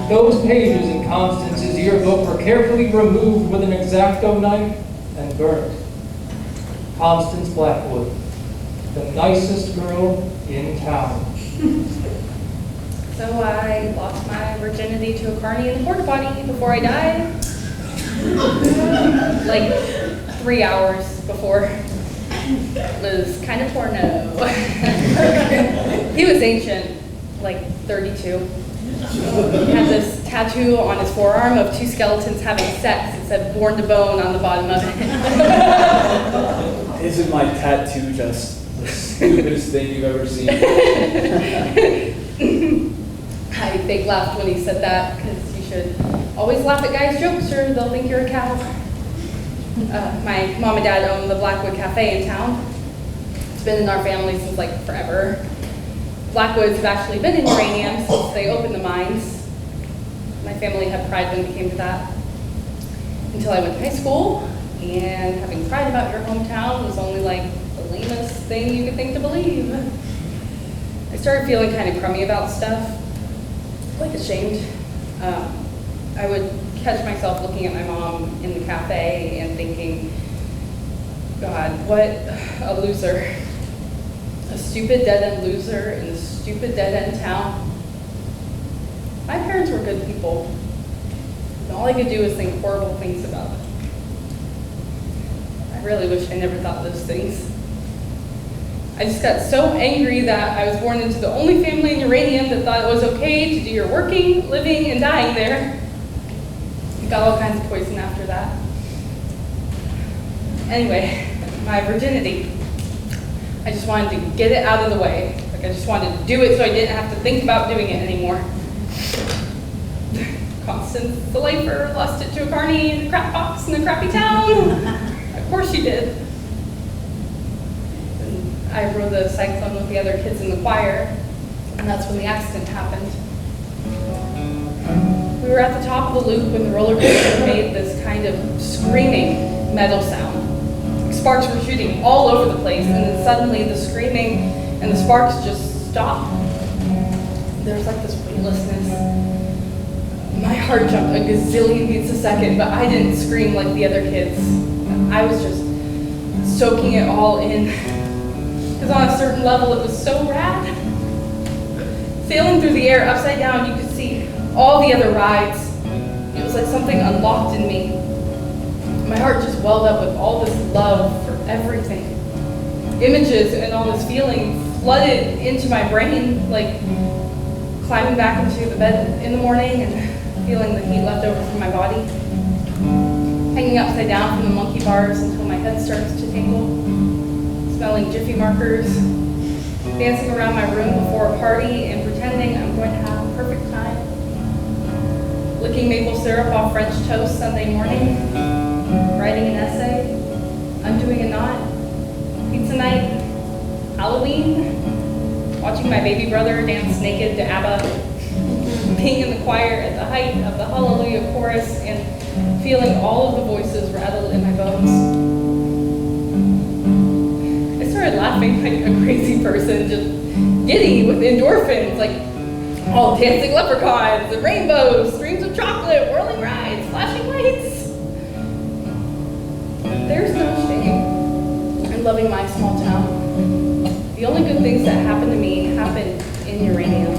those pages in Constance's yearbook were carefully removed with an X-Acto knife and burnt. Constance Blackwood, the nicest girl in town. So I lost my virginity to a carny in the porta potty before I died. Like 3 hours before. It was kind of porno. He was ancient, like 32. He had this tattoo on his forearm of 2 skeletons having sex. It said "born to bone" on the bottom of it. Isn't my tattoo just the stupidest thing you've ever seen? I fake laughed when he said that, because you should always laugh at guys' jokes or they'll think you're a cow. My mom and dad own the Blackwood Cafe in town. It's been in our family since like forever. Blackwoods have actually been in uranium since they opened the mines. My family had pride when it came to that. Until I went to high school, and having pride about your hometown was only like the lamest thing you could think to believe. I started feeling kind of crummy about stuff, like ashamed. I would catch myself looking at my mom in the cafe and thinking, God, what a loser. A stupid dead-end loser in a stupid dead-end town. My parents were good people, and all I could do was think horrible things about them. I really wish I never thought those things. I just got so angry that I was born into the only family in uranium that thought it was okay to do your working, living, and dying there. I got all kinds of poison after that. Anyway, my virginity. I just wanted to get it out of the way. Like I just wanted to do it so I didn't have to think about doing it anymore. Constance, the lifer, lost it to a carny in a crap box in a crappy town. Of course she did. And I rode the Cyclone with the other kids in the choir, and that's when the accident happened. We were at the top of the loop when the roller coaster made this kind of screaming metal sound. Sparks were shooting all over the place, and then suddenly the screaming and the sparks just stopped. There's like this weightlessness. My heart jumped a gazillion beats a second, but I didn't scream like the other kids. I was just soaking it all in. Because on a certain level, it was so rad. Sailing through the air upside down, you could see all the other rides. It was like something unlocked in me. My heart just welled up with all this love for everything. Images and all this feeling flooded into my brain, like climbing back into the bed in the morning and feeling the heat left over from my body. Hanging upside down from the monkey bars until my head starts to tingle. Smelling Jiffy markers. Dancing around my room before a party and pretending I'm going to have a perfect time. Licking maple syrup off French toast Sunday morning. Writing an essay, undoing a knot, pizza night, Halloween, watching my baby brother dance naked to ABBA, being in the choir at the height of the Hallelujah chorus, and feeling all of the voices rattle in my bones. I started laughing like a crazy person, just giddy with endorphins, like all dancing leprechauns and rainbows, streams of chocolate, whirling rides, flashing lights. There's no shame in loving my small town. The only good things that happened to me happened in uranium.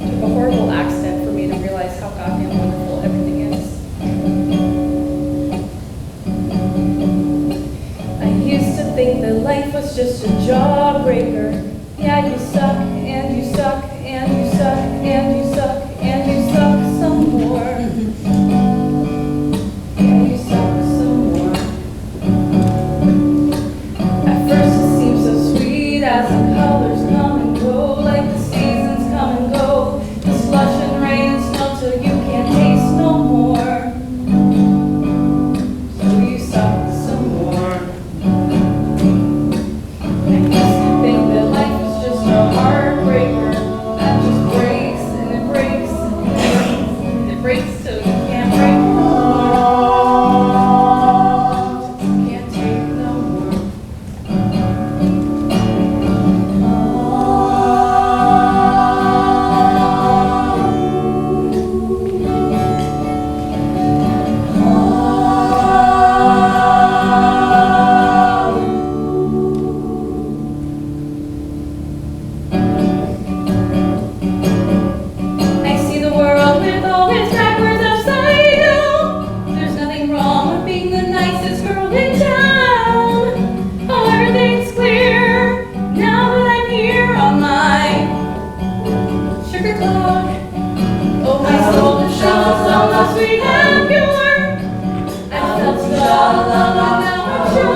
It took a horrible accident for me to realize how goddamn wonderful everything is. I used to think that life was just a jawbreaker. Yeah, you suck, and you suck, and you suck, and you suck, and you suck some more. As the colors come and go, like the seasons come and go, the slush and rain and snow till you can't taste no more. So you suck some more. I used to think that life was just a heartbreaker that just breaks and secret cloak. Oh, my soul that shines so sweet and pure. I felt so shallow, and now I'm sure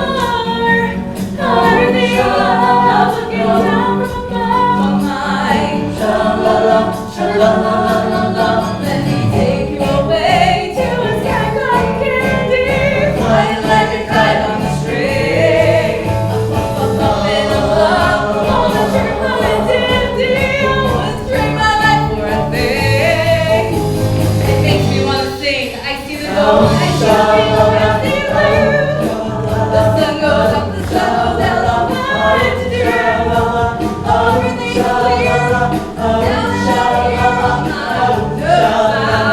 how everything I love came down from above. Oh my, shalala, shalala, let me take you away to a sky like candy, flying like a kite on the string. Up in a love, all the sugar and dandy, I would trade my life for a thing. It makes me want to sing. I see the gold, I see the rainbow, and I see blue. The sun goes up, the sun goes down, all night through. Everything's clear. Now that I'm here on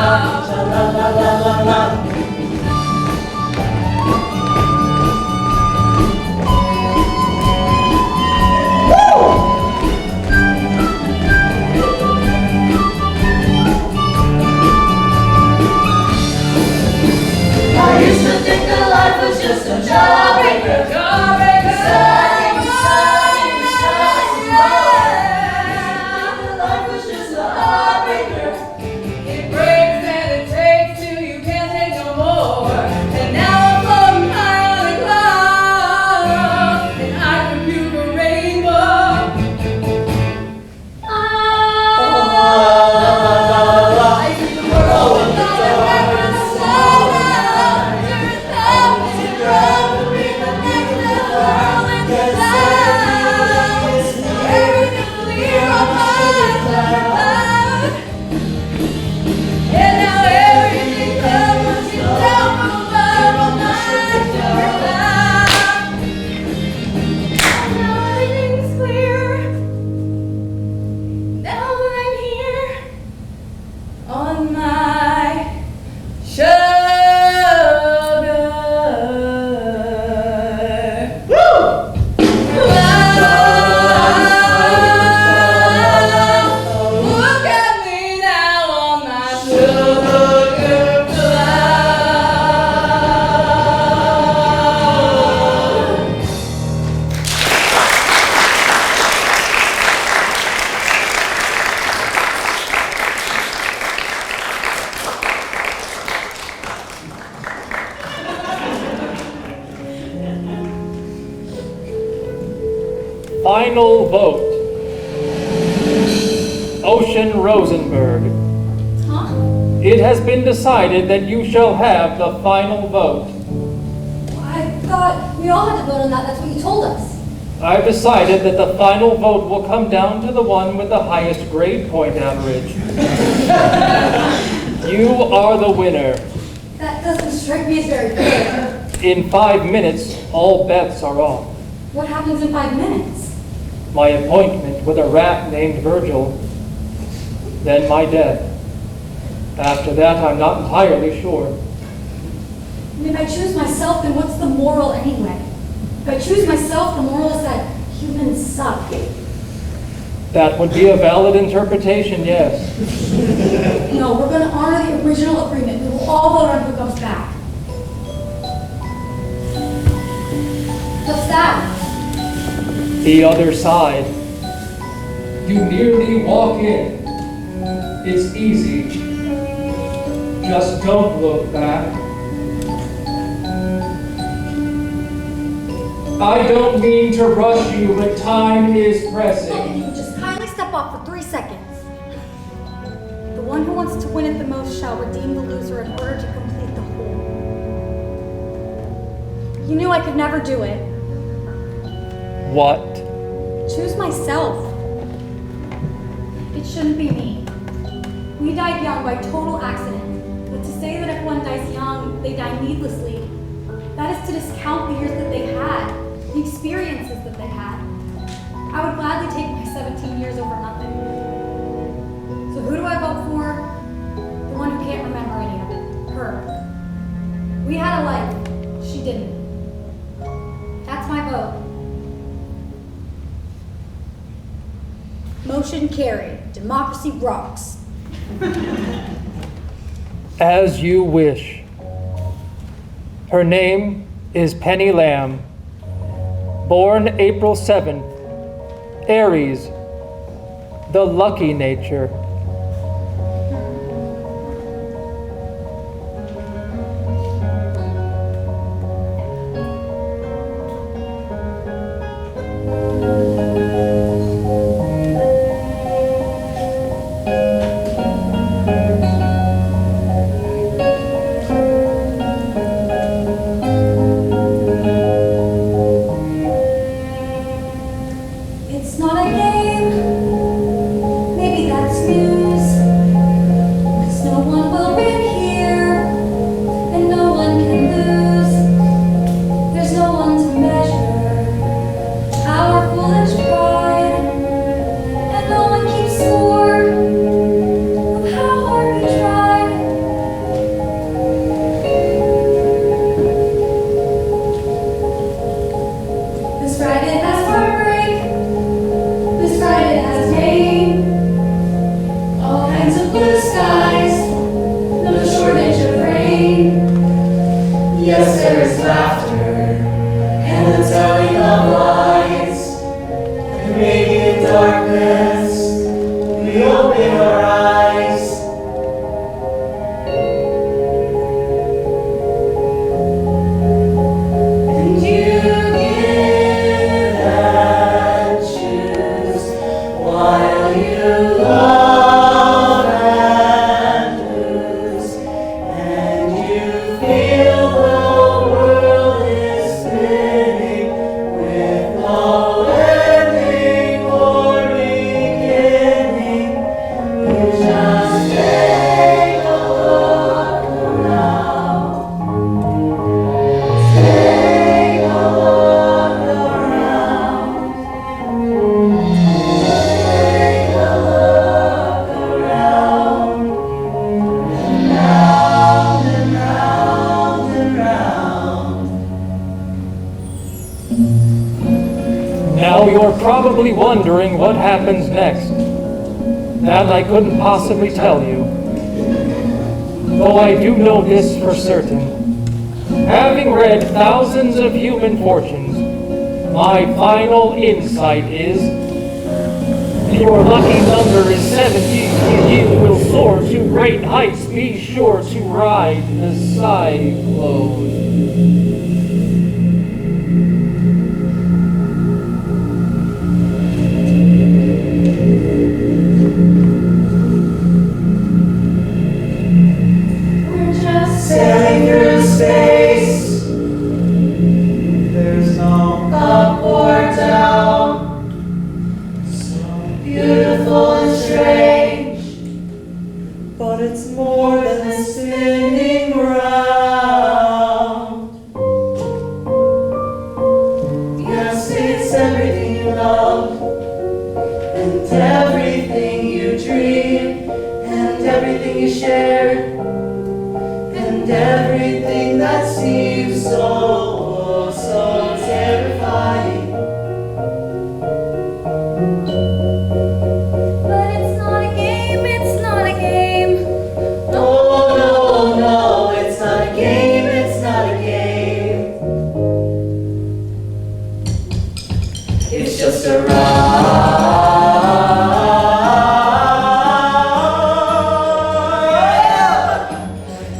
my I used to think that life was just a jawbreaker. Life was just a heartbreaker. It breaks and it takes till you can't take no more. And now I'm floating high on a cloud, and I compute a rainbow. I see the world without a reference. On my sugar. Woo! Look at me now on my sugar cloud. Final vote. Ocean Rosenberg. Huh? It has been decided that you shall have the final vote. I thought we all had to vote on that. That's what you told us. I've decided that the final vote will come down to the one with the highest grade point average. You are the winner. That doesn't strike me as very fair. In 5 minutes, all bets are off. What happens in 5 minutes? My appointment with a rat named Virgil, then my death. After that, I'm not entirely sure. And if I choose myself, then what's the moral anyway? If I choose myself, the moral is that humans suck. That would be a valid interpretation, yes. No, we're going to honor the original agreement. We will all vote on who comes back. What's that? The other side. You merely walk in. It's easy. Just don't look back. I don't mean to rush you, but time is Look, if pressing. you would just kindly step off for 3 seconds. The one who wants to win it the most shall redeem the loser in order to complete the whole. You knew I could never do it. What? Choose myself. It shouldn't be me. We died young by total accident. But to say that if one dies young, they die needlessly, that is to discount the years that they had, the experiences that they had. I would gladly take my 17 years over nothing. So who do I vote for? The one who can't remember any of it. Her. We had a life. She didn't. That's my vote. Motion carried. Democracy rocks. As you wish. Her name is Penny Lamb. Born April 7th, Aries, the lucky nature. in your eyes. And you give and choose while you love and lose, and you feel the world is spinning with no ending or beginning. You just take a look around. Take a look around. Take a look around. Round and round and round. Now you're probably wondering what happens next. That I couldn't possibly tell you. Though I do know this for certain. Having read thousands of human fortunes, my final insight is your lucky number is 70, and you will soar to great heights. Be sure to ride the Cyclone. We're just sailing through space. There's no up or down. So beautiful and strange. But it's more than spinning round. Yes, it's everything you love, and everything you dream, and everything you shared, and everything that seems so, so terrifying. But it's not a game, it's not a game. No, no, no, it's not a game, it's not a game. It's just a ride.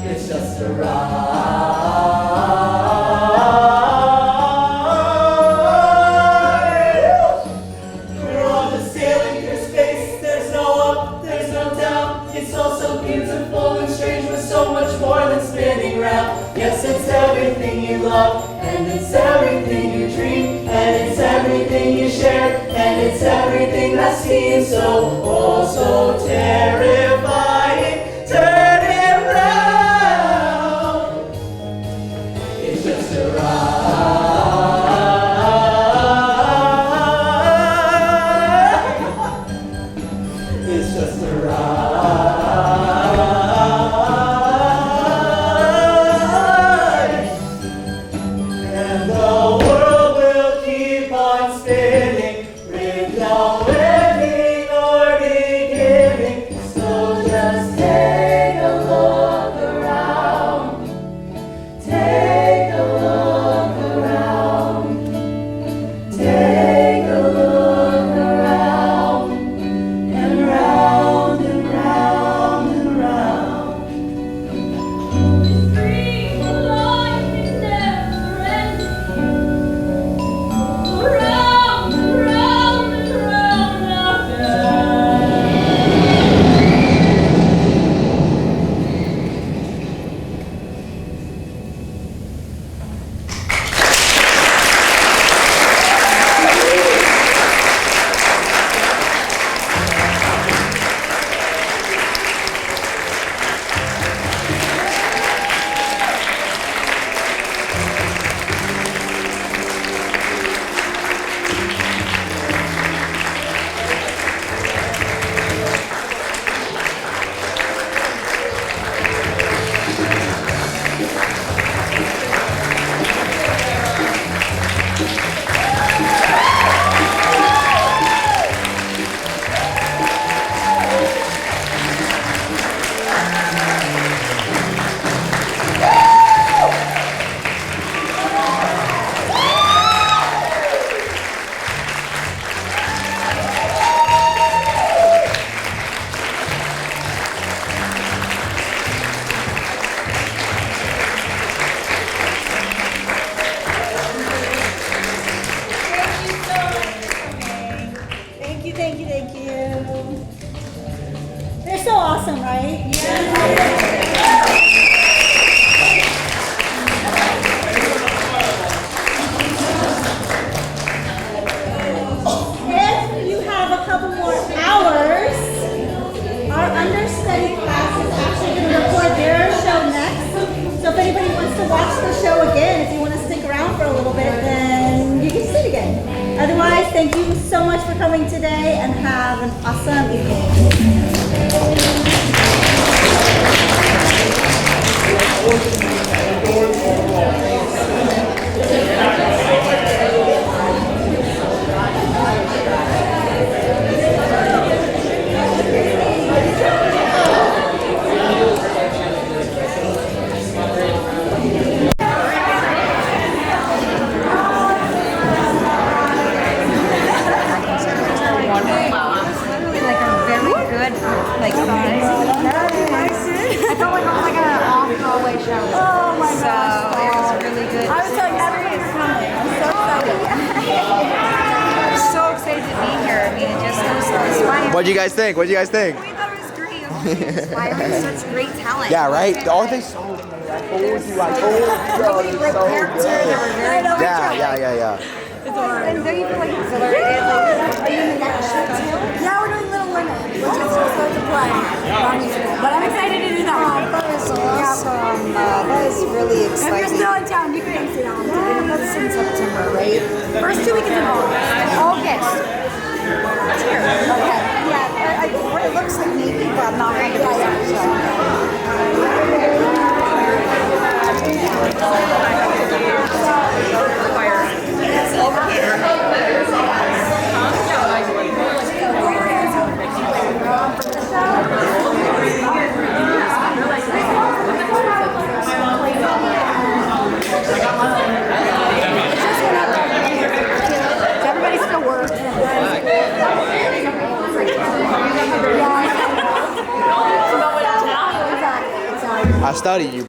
It's just a ride. We're all just sailing through space. There's no up, there's no down. It's all so beautiful and strange, with so much more than spinning round. Yes, it's everything you love, and it's everything you dream, and it's everything you share, and it's everything that seems so, oh, so terrifying. Turn it round. It's just a ride. It's just a ride. And the world will keep on spinning with no ending or beginning. So just take a look around. Take a look around. Take a look around and round and round. awesome, right? If you have a couple more hours, our understudy class is actually going to record their show next. So if anybody wants to watch the show again, if you want to stick around for a little bit, then you can sit again. Otherwise, thank you so much for coming today and have an awesome evening. What'd you guys think? What'd you guys think? We thought it was great. It was really inspiring. Such great talent. Yeah, right? All they so good. I told you. They're so good. Yeah. And don't you feel like exhilarated? Are you in the next show too? Yeah, we're doing Little Women, which is supposed to play on musical. But I'm excited to do that one. That is awesome. That is really exciting. If you're still in town, you can come see that one. That's in September, right? First 2 weeks in August. Here. Okay. Yeah, it looks like maybe, but I'm not 100% Everybody still works. I study you.